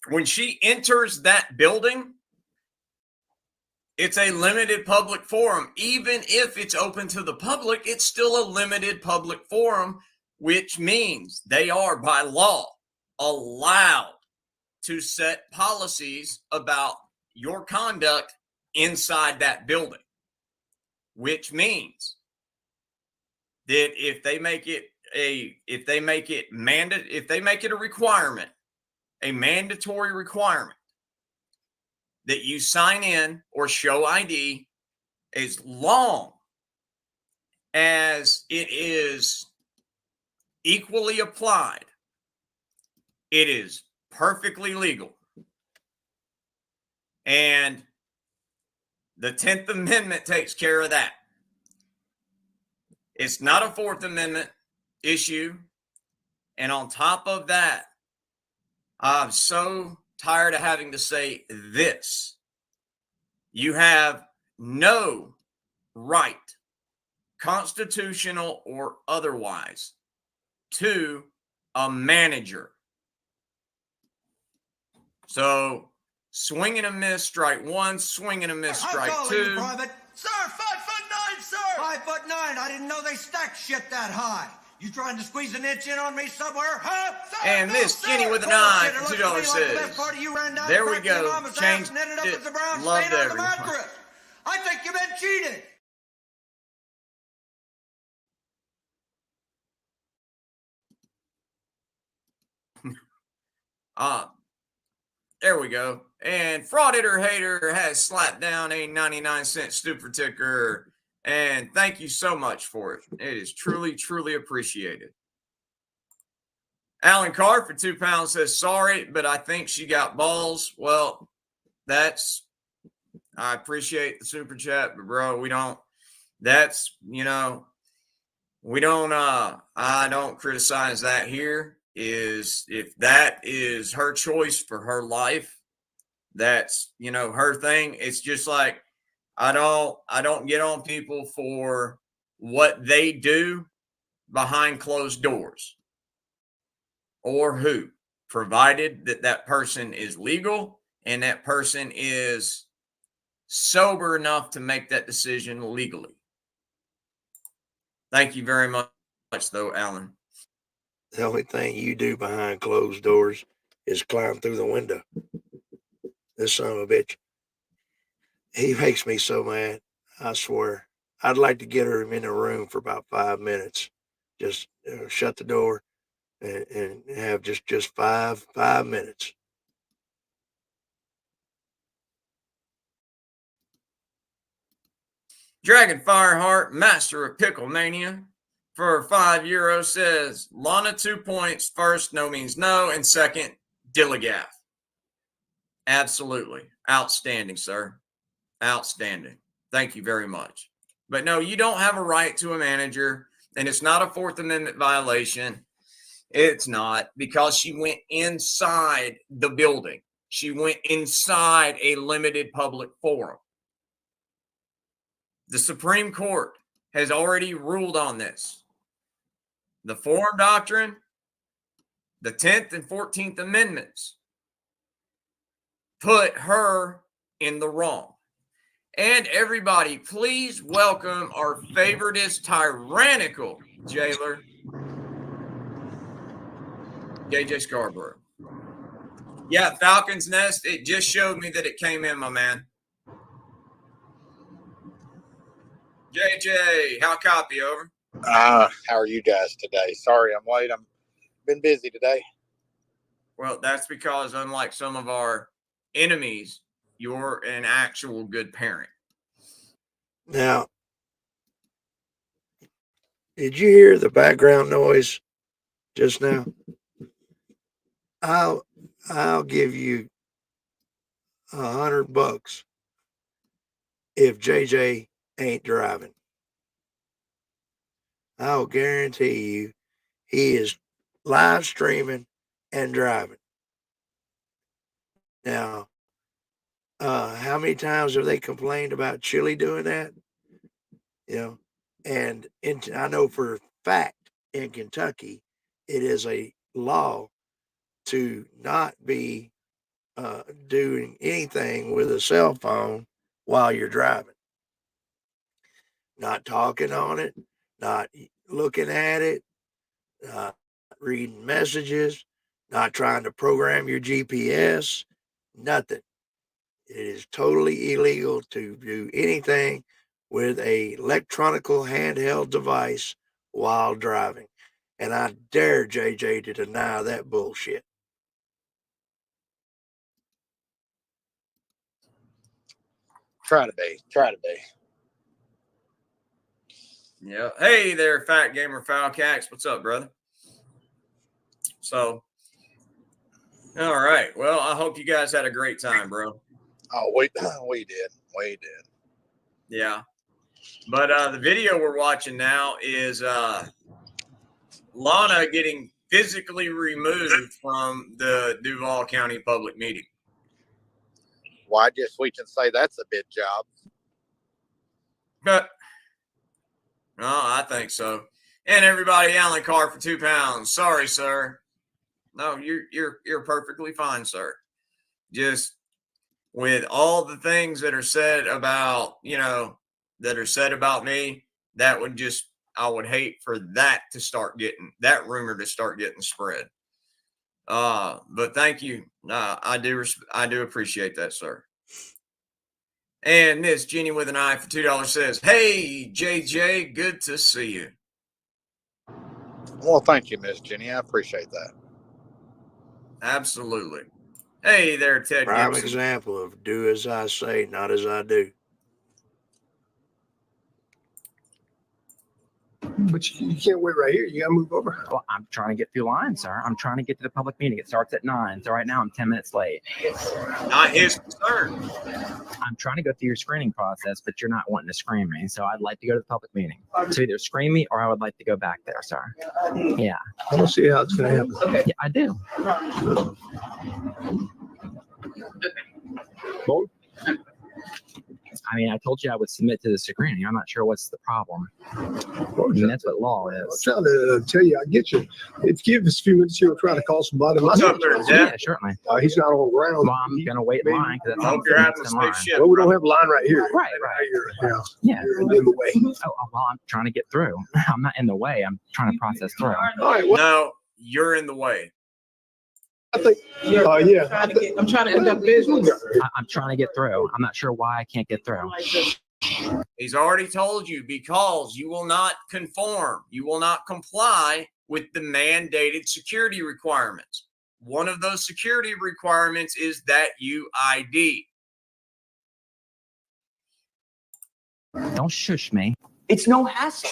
When she enters that building, it's a limited public forum. Even if it's open to the public, it's still a limited public forum, which means they are by law allowed to set policies about your conduct inside that building, which means that if they make it a requirement, a mandatory requirement that you sign in or show ID, as long as it is equally applied, it is perfectly legal. And the 10th Amendment takes care of that. It's not a Fourth Amendment issue. And on top of that, I'm so tired of having to say this. You have no right, constitutional or otherwise, to a manager. So, swing and a miss, strike one, swing and a miss, strike two. Private. Sir, 5'9", sir. 5'9". I didn't know they stacked shit that high. You trying to squeeze an inch in on me somewhere, huh? Sir, And no, Miss sir. Jenny with an Bullshit. eye It for looks to $2 me like the says, best part of you ran down, there we cracked your go, mama's ass changed and ended up it, as a brown loved stain on the everyone. mattress. I think you've been cheated. There we go. And Frauditor Hater has slapped down a 99-cent super ticker. And thank you so much for it. It is truly, truly appreciated. Alan Carr for £2 says, sorry, but I think she got balls. Well, I appreciate the super chat, but bro, I don't criticize that here. Is if that is her choice for her life, that's her thing. It's just like I don't get on people for what they do behind closed doors or who, provided that person is legal and that person is sober enough to make that decision legally. Thank you very much though, Alan. The only thing you do behind closed doors is climb through the window. This son of a bitch. He makes me so mad. I swear. I'd like to get her in a room for about 5 minutes. Just shut the door and have just five minutes. Dragon Fireheart, master of Pickle Mania, for €5 says, Lana 2 points. First, no means no. And second, Dilligaff. Absolutely. Outstanding, sir. Outstanding. Thank you very much. But no, you don't have a right to a manager, and it's not a Fourth Amendment violation. It's not, because she went inside the building. She went inside a limited public forum. The Supreme Court has already ruled on this. The Forum Doctrine, the 10th and 14th Amendments put her in the wrong. And everybody, please welcome our favoritist tyrannical jailer, JJ Scarborough. Yeah, Falcon's Nest, it just showed me that it came in, my man. JJ, how copy, over? How are you guys today? Sorry I'm late. I've been busy today. Well, that's because unlike some of our enemies, you're an actual good parent. Now, did you hear the background noise just now? I'll give you $100 if JJ ain't driving. I'll guarantee you he is live streaming and driving. Now, how many times have they complained about Chili doing that? You know, and I know for a fact in Kentucky, it is a law to not be doing anything with a cell phone while you're driving. Not talking on it, not looking at it, not reading messages, not trying to program your GPS, nothing. It is totally illegal to do anything with a electronical handheld device while driving. And I dare JJ to deny that bullshit. Try to be. Yeah. Hey there, Fat Gamer Falcax. What's up, brother? So, all right. Well, I hope you guys had a great time, bro. Oh, we did. Yeah. But the video we're watching now is Lana getting physically removed from the Duval County public meeting. Well, I guess we can say that's a big job. But no, I think so. And everybody, Alan Carr for £2. Sorry, sir. No, you're perfectly fine, sir. Just with all the things that are said about, that are said about me, I would hate for that rumor to start getting spread. But thank you. I do appreciate that, sir. And Miss Jenny with an eye for $2 says, "Hey, JJ, good to see you." Well, thank you, Miss Jenny. I appreciate that. Absolutely. Hey there, Ted Prime Gibson. example of do as I say, not as I do. But you can't wait right here. You gotta move over. Well, I'm trying to get through line, sir. I'm trying to get to the public meeting. It starts at 9. So right now I'm 10 minutes late. Not his concern. I'm trying to go through your screening process, but you're not wanting to screen me. So I'd like to go to the public meeting. So either screen me or I would like to go back there, sir. Yeah. I don't see how it's gonna happen. Yeah, I do. Both? I mean, I told you I would submit to the screening. I'm not sure what's the problem. I mean, that's what law I'm is. trying to tell you, I get you. If you give us a few minutes here, we'll try to call somebody. What's up there, Jeff? Yeah, certainly. He's not on ground. Well, I'm going to wait in line because I hope you're having a safe ship. Well, we don't have a line right here. Right. Here. Yeah. Yeah. You're in the way. Oh, well, I'm trying to get through. I'm not in the way. I'm trying to process through. All right. Well, No, you're in the way. I think. Yeah. I'm trying to conduct business. I'm trying to get through. I'm not sure why I can't get through. He's already told you because you will not conform. You will not comply with the mandated security requirements. One of those security requirements is that you ID. Don't shush me. It's no hassle.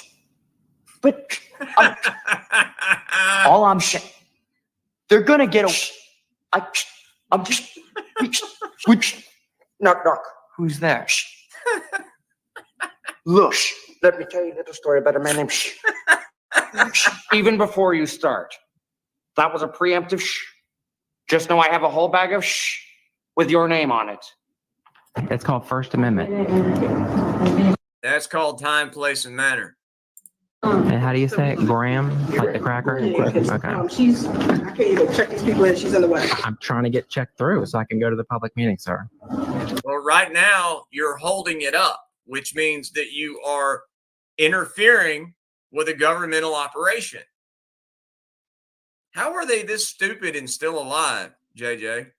But all I'm saying, they're gonna get a. I'm just. Knock, knock. Who's there? Look, let me tell you a little story about a man named Even before you start, that was a preemptive Just know I have a whole bag of with your name on it. It's called First Amendment. That's called time, place, and manner. And how do you say it? Graham? Like the cracker? Okay. I can't even check these people in. She's in the way. I'm trying to get checked through so I can go to the public meeting, sir. Well, right now you're holding it up, which means that you are interfering with a governmental operation. How are they this stupid and still alive, JJ?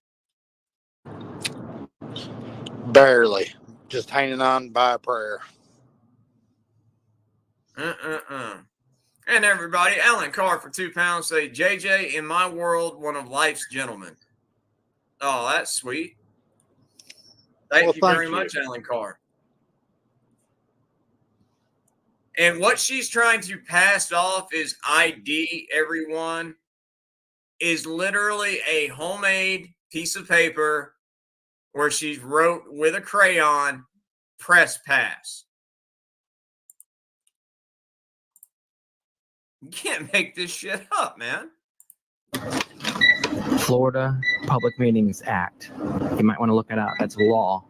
Barely. Just hanging on by a prayer. And everybody, Alan Carr for £2 say, JJ, in my world, one of life's gentlemen. Oh, that's sweet. Thank you very much, Alan Carr. And what she's trying to pass off is ID everyone is literally a homemade piece of paper where she wrote with a crayon, press pass. You can't make this shit up, man. Florida Public Meetings Act. You might want to look it up. That's law.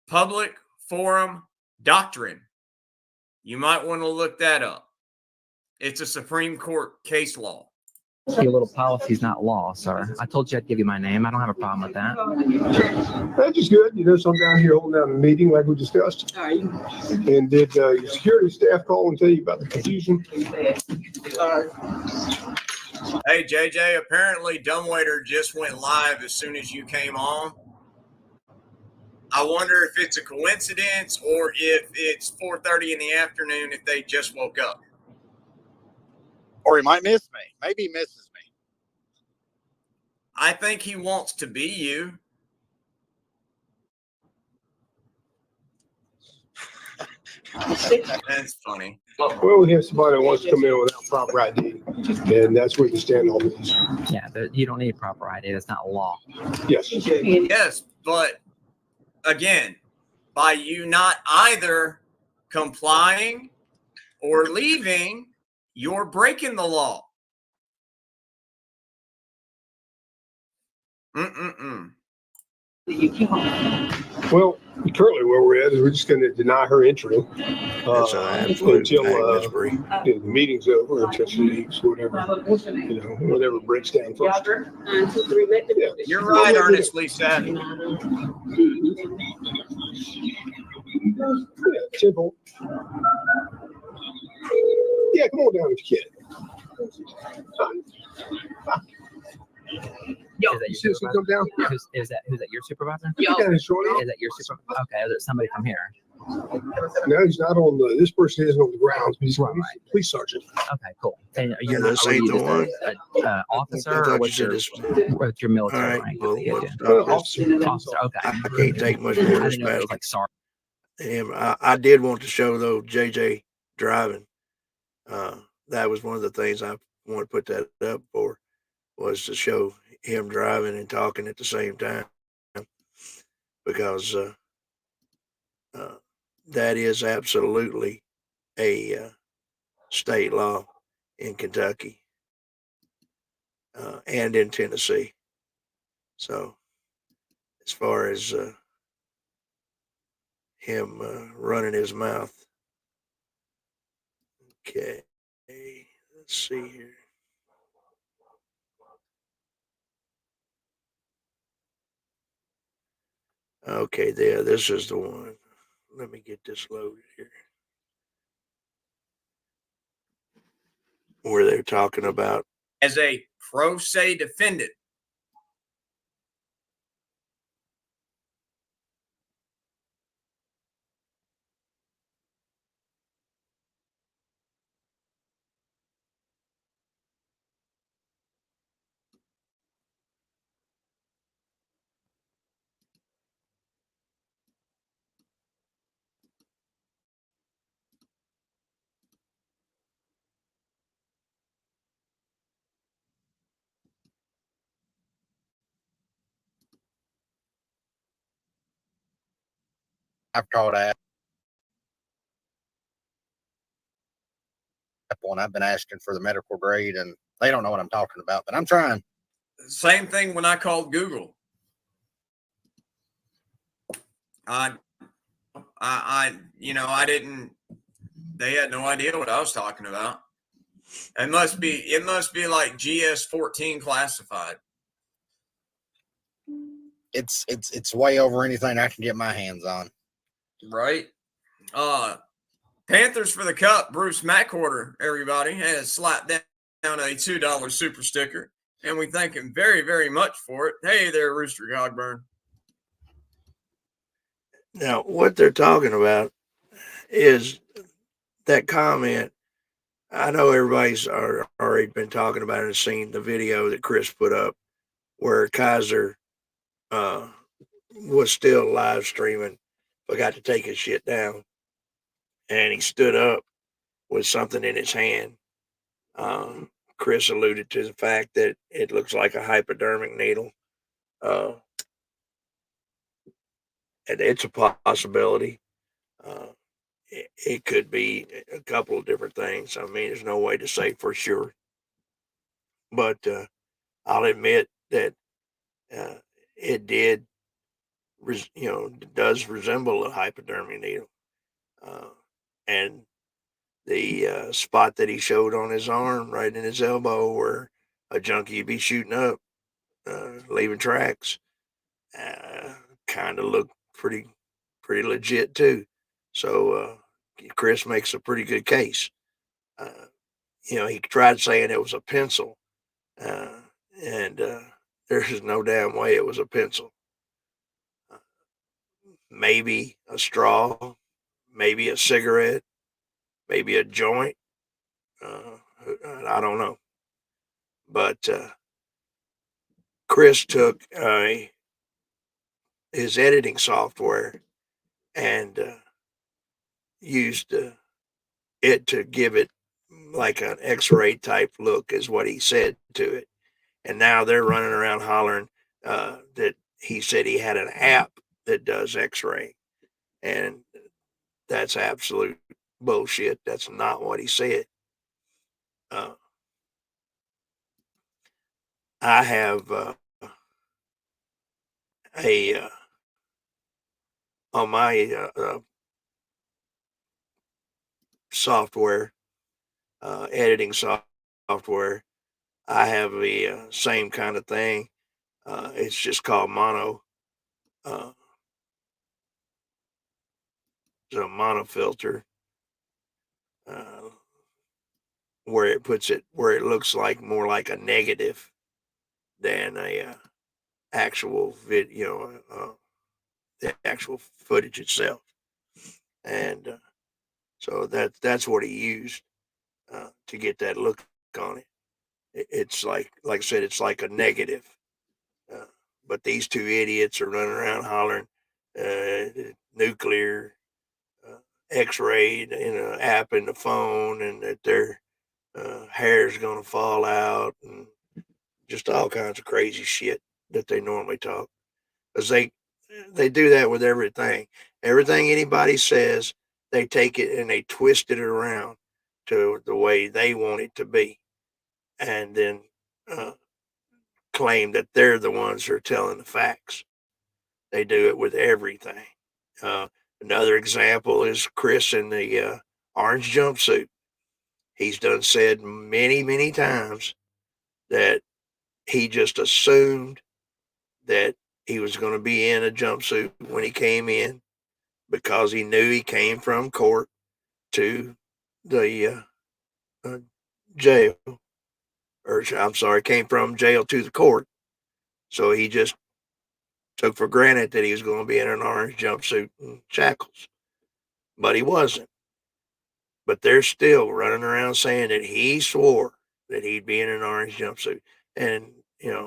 Public Forum Doctrine. You might want to look that up. It's a Supreme Court case law. Your little policy is not law, sir. I told you I'd give you my name. I don't have a problem with that. That's just good. So I'm down here holding down a meeting like we discussed. And did your security staff call and tell you about the confusion? Hey, JJ, apparently Dumbwaiter just went live as soon as you came on. I wonder if it's a coincidence or if it's 4:30 in the afternoon if they just woke up. Or he might miss me. Maybe he misses me. I think he wants to be you. That's funny. Well, we have somebody that wants to come in without proper ID, and that's where the standoff is. Yeah, you don't need proper ID. That's not law. Yes. Yes, but again, by you not either complying or leaving, you're breaking the law. Well, currently where we're at is we're just going to deny her entry That's an absolute until fact, Miss Bree. the meeting's over, until she leaves, whatever, whatever breaks down first. Yeah. You're right, earnestly savvy. Yeah, simple. Yeah, come on down if you can. Is that your Citizen, come down. Is that your supervisor? Yeah, shorty. Is that your supervisor? Okay, is it somebody from here? No, he's not on the. This person isn't on the grounds, but he's Right. police sergeant. Okay, cool. And you're Yeah, not this are ain't you the just one. a officer I or thought you what's said your, this. what's your military All right, rank? well, What do you let's do? stop this. Officer. Okay. I can't take much more I of this didn't know if it was battle. like sorry. I did want to show though JJ driving. That was one of the things I wanted to put that up for, was to show him driving and talking at the same time, because that is absolutely a state law in Kentucky and in Tennessee. So as far as him running his mouth, okay, let's see here. Okay, there, this is the one. Let me get this loaded here. Where they're talking about, As a pro se defendant, I've called Apple and I've been asking for the medical grade and they don't know what I'm talking about, but I'm trying. same thing when I called Google. I didn't. They had no idea what I was talking about. It must be like GS-14 classified. It's way over anything I can get my hands on. Right. Panthers for the Cup. Bruce McWhorter, everybody, has slapped down a $2 super sticker, and we thank him very, very much for it. Hey there, Rooster Godburn. now what they're talking about is that comment. I know everybody's already been talking about it and seen the video that Chris put up where Kaiser was still live streaming, forgot to take his shit down, and he stood up with something in his hand. Um, Chris alluded to the fact that it looks like a hypodermic needle. Uh, and it's a possibility. Uh, it could be a couple of different things. I mean, there's no way to say for sure. But I'll admit that uh, it did, does resemble a hypodermic needle. Uh, and the spot that he showed on his arm, right in his elbow, where a junkie be shooting up, leaving tracks, uh, kind of looked pretty legit too. So Chris makes a pretty good case. Uh, he tried saying it was a pencil, uh, and there's no damn way it was a pencil. Uh, Maybe a straw, maybe a cigarette, maybe a joint. I don't know. But Chris took his editing software and used it to give it like an X-ray type look, is what he said to it. And now they're running around hollering that he said he had an app that does X-ray, and that's absolute bullshit. That's not what he said. Uh, I have a on my software, editing software. I have the same kind of thing. It's just called mono. Uh, it's a mono filter uh, where it puts it where it looks like more like a negative than a actual video, the actual footage itself. And so that's what he used to get that look on it. It's like I said, it's like a negative. Uh, but these two idiots are running around hollering nuclear, X-rayed in an app in the phone, and that their hair's going to fall out, and just all kinds of crazy shit that they normally talk. Because they do that with everything. Everything anybody says, they take it and they twist it around to the way they want it to be, and then uh, claim that they're the ones who are telling the facts. They do it with everything. Uh, Another example is Chris in the orange jumpsuit. He's done said many, many times that he just assumed that he was going to be in a jumpsuit when he came in because he knew he came from court to the uh, jail, or I'm sorry, came from jail to the court. So he just took for granted that he was going to be in an orange jumpsuit and shackles, but he wasn't. But they're still running around saying that he swore that he'd be in an orange jumpsuit. And,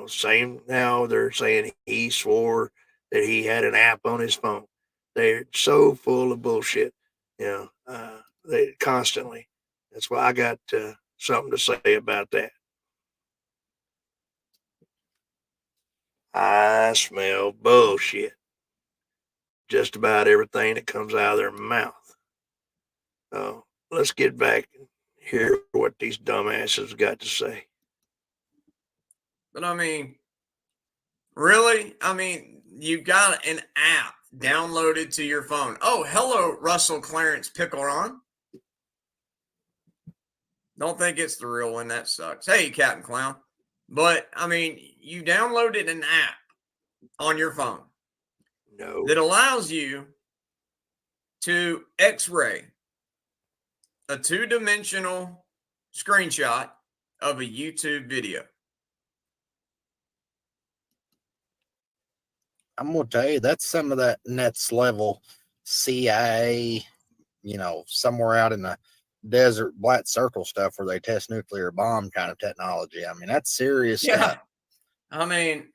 same now they're saying he swore that he had an app on his phone. They're so full of bullshit, they constantly. That's why I got something to say about that. I smell bullshit. Just about everything that comes out of their mouth. Let's get back and hear what these dumbasses got to say. But I mean, really? I mean, you got an app downloaded to your phone. Oh, hello, Russell Clarence Pickleron. Don't think it's the real one. That sucks. Hey, Captain Clown. But I mean, you downloaded an app on your phone that allows you to X-ray a two-dimensional screenshot of a YouTube video. I'm gonna tell you, that's some of that next level CIA, somewhere out in the desert black circle stuff where they test nuclear bomb kind of technology. I mean, that's serious stuff. I mean,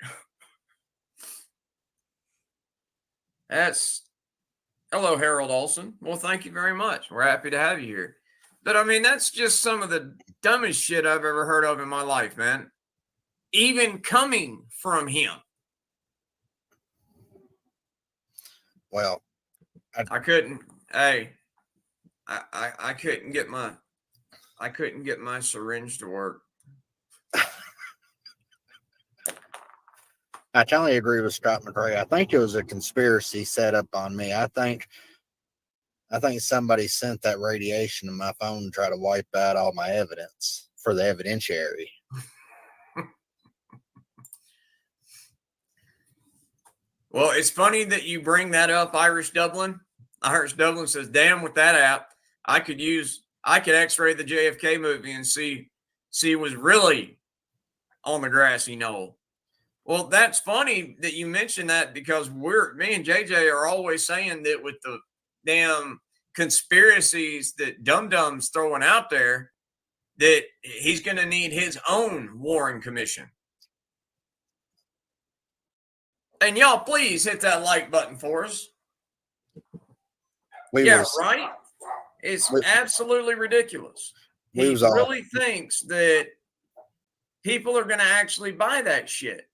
Hello, Harold Olson. Well, thank you very much. We're happy to have you here. But I mean, that's just some of the dumbest shit I've ever heard of in my life, man. Even coming from him. Well, I couldn't. Hey, I couldn't get my syringe to work. I totally agree with Scott McRae. I think it was a conspiracy set up on me. I think somebody sent that radiation to my phone to try to wipe out all my evidence for the evidentiary. Well, it's funny that you bring that up, Irish Dublin. Irish Dublin says, damn, with that app, I could x-ray the JFK movie and see it was really on the grassy knoll. Well, that's funny that you mentioned that, because me and JJ are always saying that with the damn conspiracies that Dum-Dum's throwing out there, that he's going to need his own Warren Commission. And y'all, please hit that like button for us. Right? It's absolutely ridiculous. He really thinks that people are going to actually buy that shit.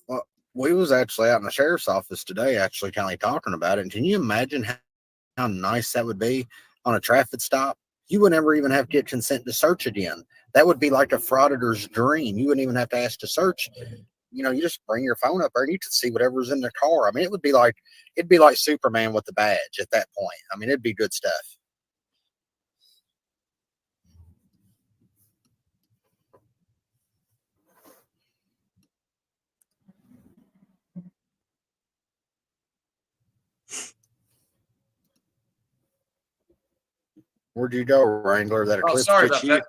Well, we was actually out in the sheriff's office today, actually kind of talking about it. And can you imagine how nice that would be on a traffic stop? You would never even have to get consent to search again. That would be like a frauditor's dream. You wouldn't even have to ask to search. You know, you just bring your phone up there and you could see whatever's in the car. I mean, it'd be like Superman with the badge at that point. I mean, it'd be good stuff. Where'd you go, Wrangler? That eclipse sorry hit about you? that.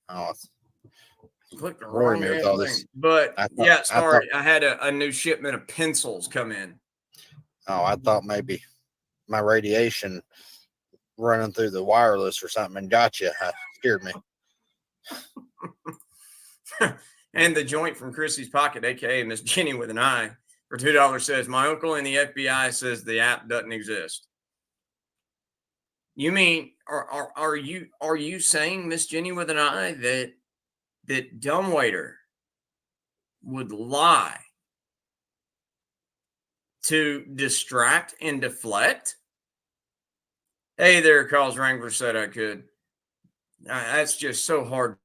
Oh, Clicked the Roy wrong knows damn all thing. this. But I had a new shipment of pencils come in. Oh, I thought maybe my radiation running through the wireless or something and got you. It scared me. And the joint from Chrissy's Pocket, aka Miss Jenny with an I, for $2 says, my uncle in the FBI says the app doesn't exist. You mean are you saying, Miss Jenny with an I, that Dumbwaiter would lie to distract and deflect? Hey there, Carl's Wrangler said I could. That's just so hard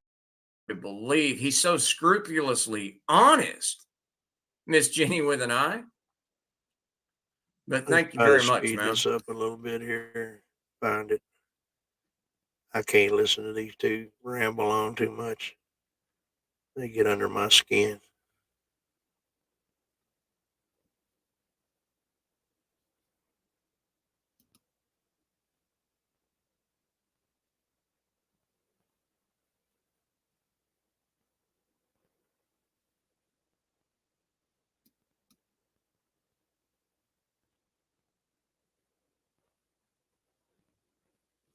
to believe. He's so scrupulously honest, Miss Jenny with an I. But thank you very much, speed man. this up a little bit here. Find it. I can't listen to these two ramble on too much. They get under my skin.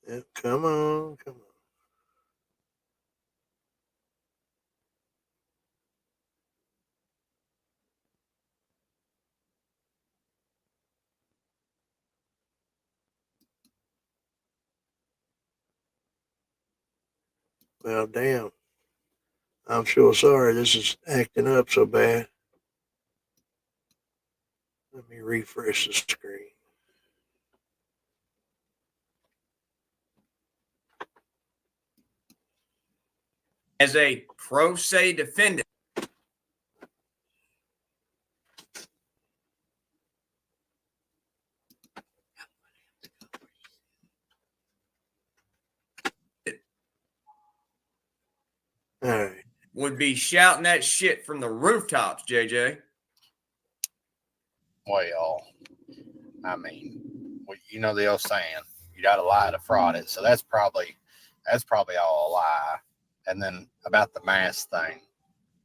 Yep, come on. Well, damn. I'm sure sorry this is acting up so bad. Let me refresh the screen. As a pro se defendant, All right. would be shouting that shit from the rooftops, JJ. Well, I mean, you know the old saying, you got to lie to fraud it. So that's probably all a lie. And then about the mask thing,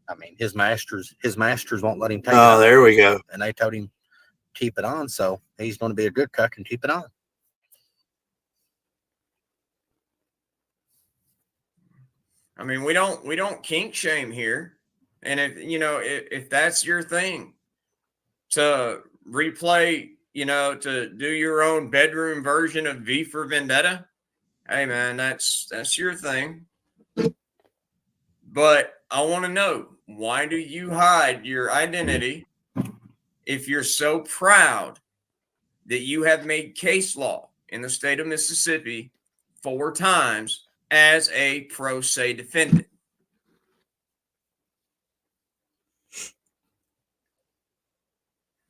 I mean, his masters won't let him take it off. There we go. And they told him keep it on, so he's going to be a good cuck and keep it on. I mean, we don't kink shame here. And if that's your thing, to replay, to do your own bedroom version of V for Vendetta, hey man, that's your thing. But I want to know, why do you hide your identity if you're so proud that you have made case law in the state of Mississippi 4 times as a pro se defendant?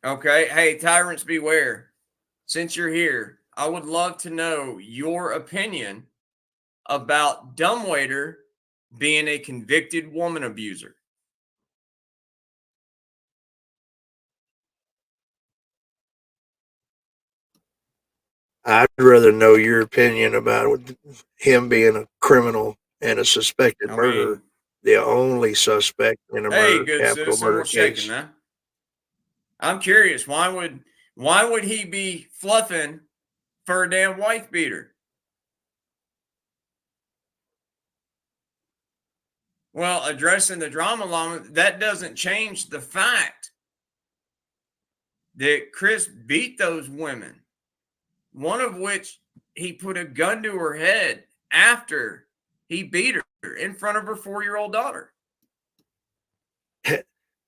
Okay. Hey, tyrants beware. Since you're here, I would love to know your opinion about Dumbwaiter being a convicted woman abuser. I'd rather know your opinion about him being a criminal and a suspected I murderer, mean, the only suspect in a hey, murder, good capital citizen, murder what's shaking, case. man? I'm curious. Why would he be fluffing for a damn wife beater? Well, addressing the drama llama, that doesn't change the fact that Chris beat those women, one of which he put a gun to her head after he beat her in front of her 4-year-old daughter. And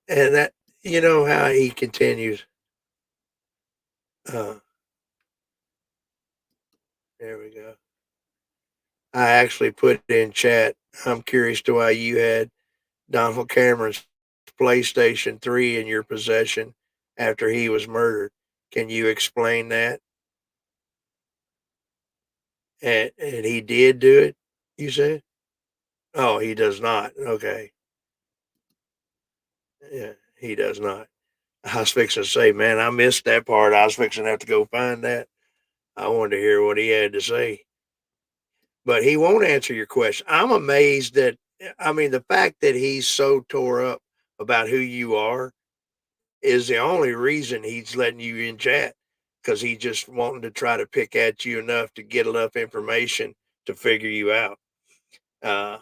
that, you know how he continues. There we go. I actually put in chat. I'm curious to why you had Donald Cameron's PlayStation 3 in your possession after he was murdered. Can you explain that? And he did do it, you said? Oh, he does not. Okay. Yeah, he does not. I was fixing to say, man, I missed that part. I was fixing to have to go find that. I wanted to hear what he had to say. But he won't answer your question. I'm amazed that, I mean, the fact that he's so tore up about who you are is the only reason he's letting you in chat, because he just wanting to try to pick at you enough to get enough information to figure you out. Uh,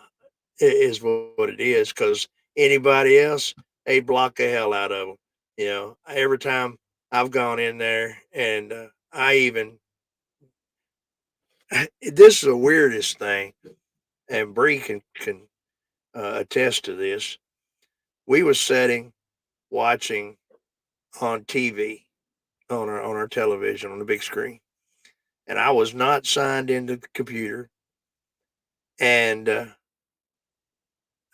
is what it is. Because anybody else, they block the hell out of them. You know, every time I've gone in there, and I even this is the weirdest thing, and Bree can attest to this. We was sitting watching on TV on our television on the big screen, and I was not signed into the computer, and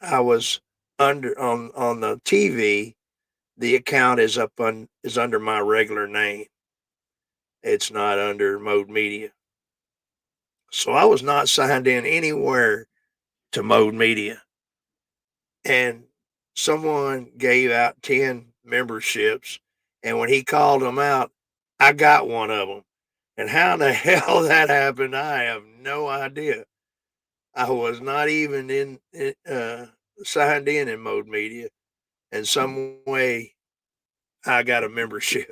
I was under on the TV. The account is under my regular name. It's not under Mode Media. So I was not signed in anywhere to Mode Media. And someone gave out 10 memberships. And when he called them out, I got one of them. And how the hell that happened, I have no idea. I was not even signed in Mode Media. And some way I got a membership.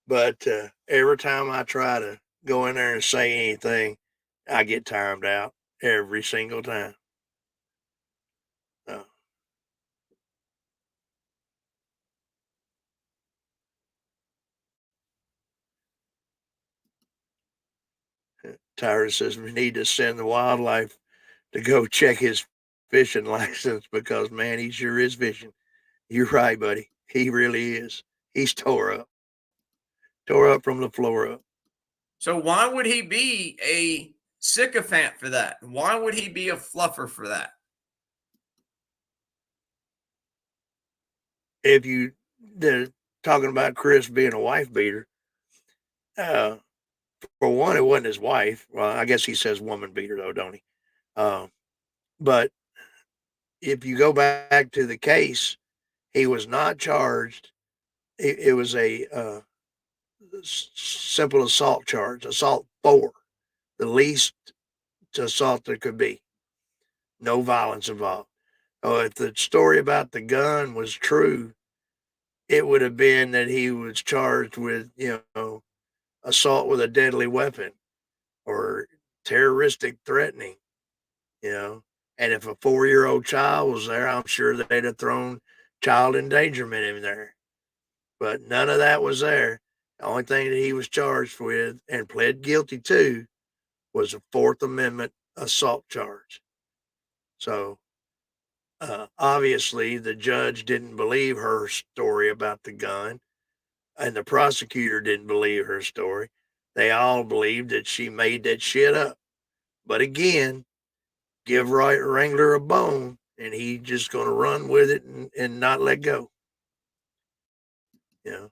But every time I try to go in there and say anything, I get timed out every single time. Uh, Tyra says we need to send the wildlife to go check his fishing license, because man, he sure is fishing. You're right, buddy. He really is. He's tore up from the floor up. So why would he be a sycophant for that? Why would he be a fluffer for that? If they're talking about Chris being a wife beater, for one, it wasn't his wife. Well, I guess he says woman beater though, don't he? But if you go back to the case, he was not charged. It was a simple assault charge, assault 4, the least assault there could be. No violence involved. Oh, if the story about the gun was true, it would have been that he was charged with, assault with a deadly weapon or terroristic threatening, you know. And if a 4-year-old child was there, I'm sure they'd have thrown child endangerment in there. but none of that was there. The only thing that he was charged with and pled guilty to was a Fourth Amendment assault charge. So obviously, the judge didn't believe her story about the gun, and the prosecutor didn't believe her story. They all believed that she made that shit up. But again, give Wrangler a bone, and he just going to run with it and not let go. You know.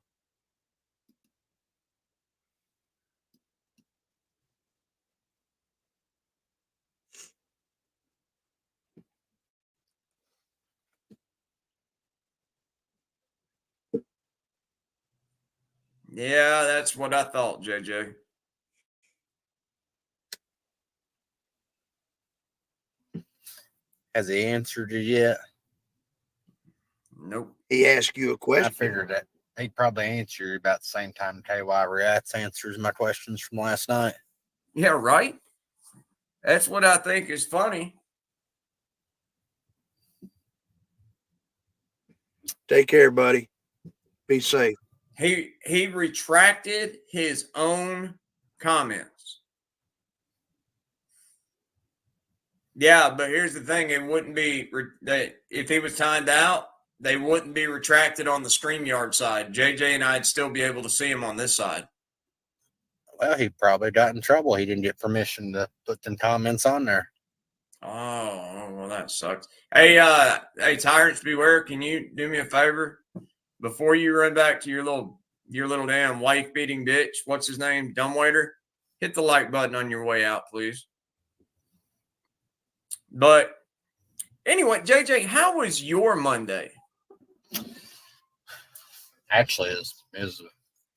Yeah, that's what I thought, JJ. Has he answered it yet? Nope. He asked you a question. I figured that he'd probably answer you about the same time KY Reacts answers my questions from last night. Yeah, right? That's what I think is funny. Take care, buddy. Be safe. He retracted his own comments. Yeah, but here's the thing: it wouldn't be that if he was timed out, they wouldn't be retracted on the StreamYard side. JJ and I'd still be able to see him on this side. Well, he probably got in trouble. He didn't get permission to put them comments on there. Oh, well, that sucks. Hey, Tyrants Beware, can you do me a favor before you run back to your little damn wife beating bitch? What's his name? Dumbwaiter. Hit the like button on your way out, please. But anyway, JJ, how was your Monday? Actually, it was a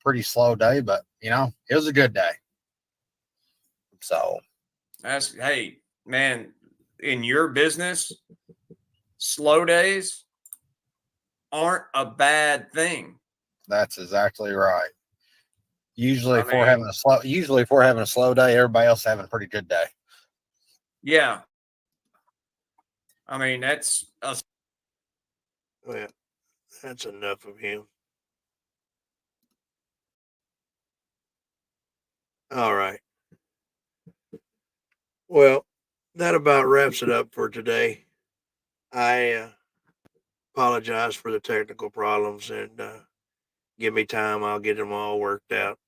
pretty slow day, but it was a good day. So Hey, man, in your business, slow days aren't a bad thing. that's exactly right. Usually, if we're having a slow day, everybody else is having a pretty good day. Yeah. I mean, that's a Well, that's enough of him. All right. Well, that about wraps it up for today. I apologize for the technical problems, and give me time. I'll get them all worked out.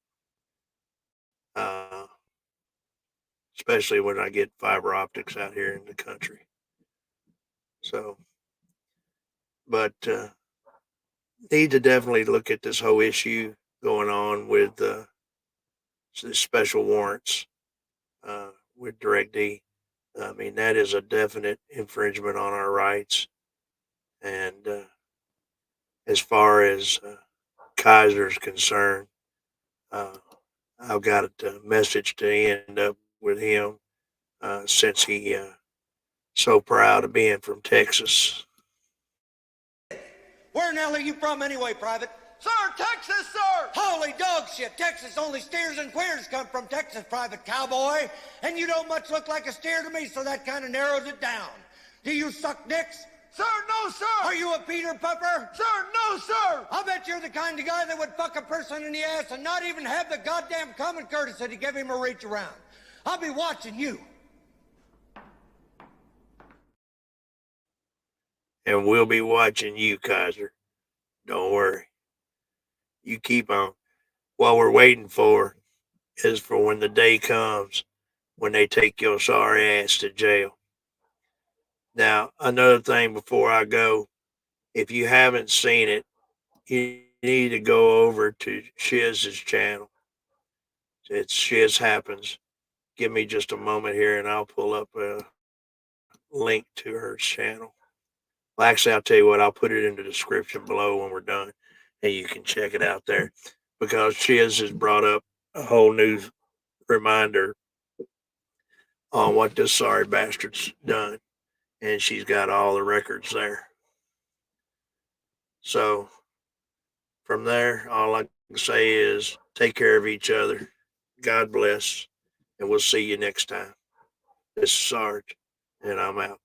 Uh, especially when I get fiber optics out here in the country. So, but need to definitely look at this whole issue going on with the special warrants with Direct D. I mean, that is a definite infringement on our rights. And as far as Kaiser's concerned, I've got a message to end up with him since he so proud of being from Texas. Where in the hell are you from anyway, Private? Sir, Texas, sir! Holy dog shit! Texas, only steers and queers come from Texas, Private Cowboy. And you don't much look like a steer to me, so that kind of narrows it down. Do you suck dicks? Sir, no, sir! Are you a Peter Puffer? Sir, no, sir! I'll bet you're the kind of guy that would fuck a person in the ass and not even have the goddamn common courtesy to give him a reach around. I'll be watching you. And we'll be watching you, Kaiser. Don't worry. You keep on. What we're waiting for is for when the day comes when they take your sorry ass to jail. Now, another thing before I go, if you haven't seen it, you need to go over to Shiz's channel. It's Shiz Happens. Give me just a moment here and I'll pull up a link to her channel. Well, actually, I'll tell you what, I'll put it in the description below when we're done and you can check it out there because Shiz has brought up a whole new reminder on what this sorry bastard's done. And she's got all the records there. So from there, all I can say is take care of each other. God bless. And we'll see you next time. This is Sarge, and I'm out.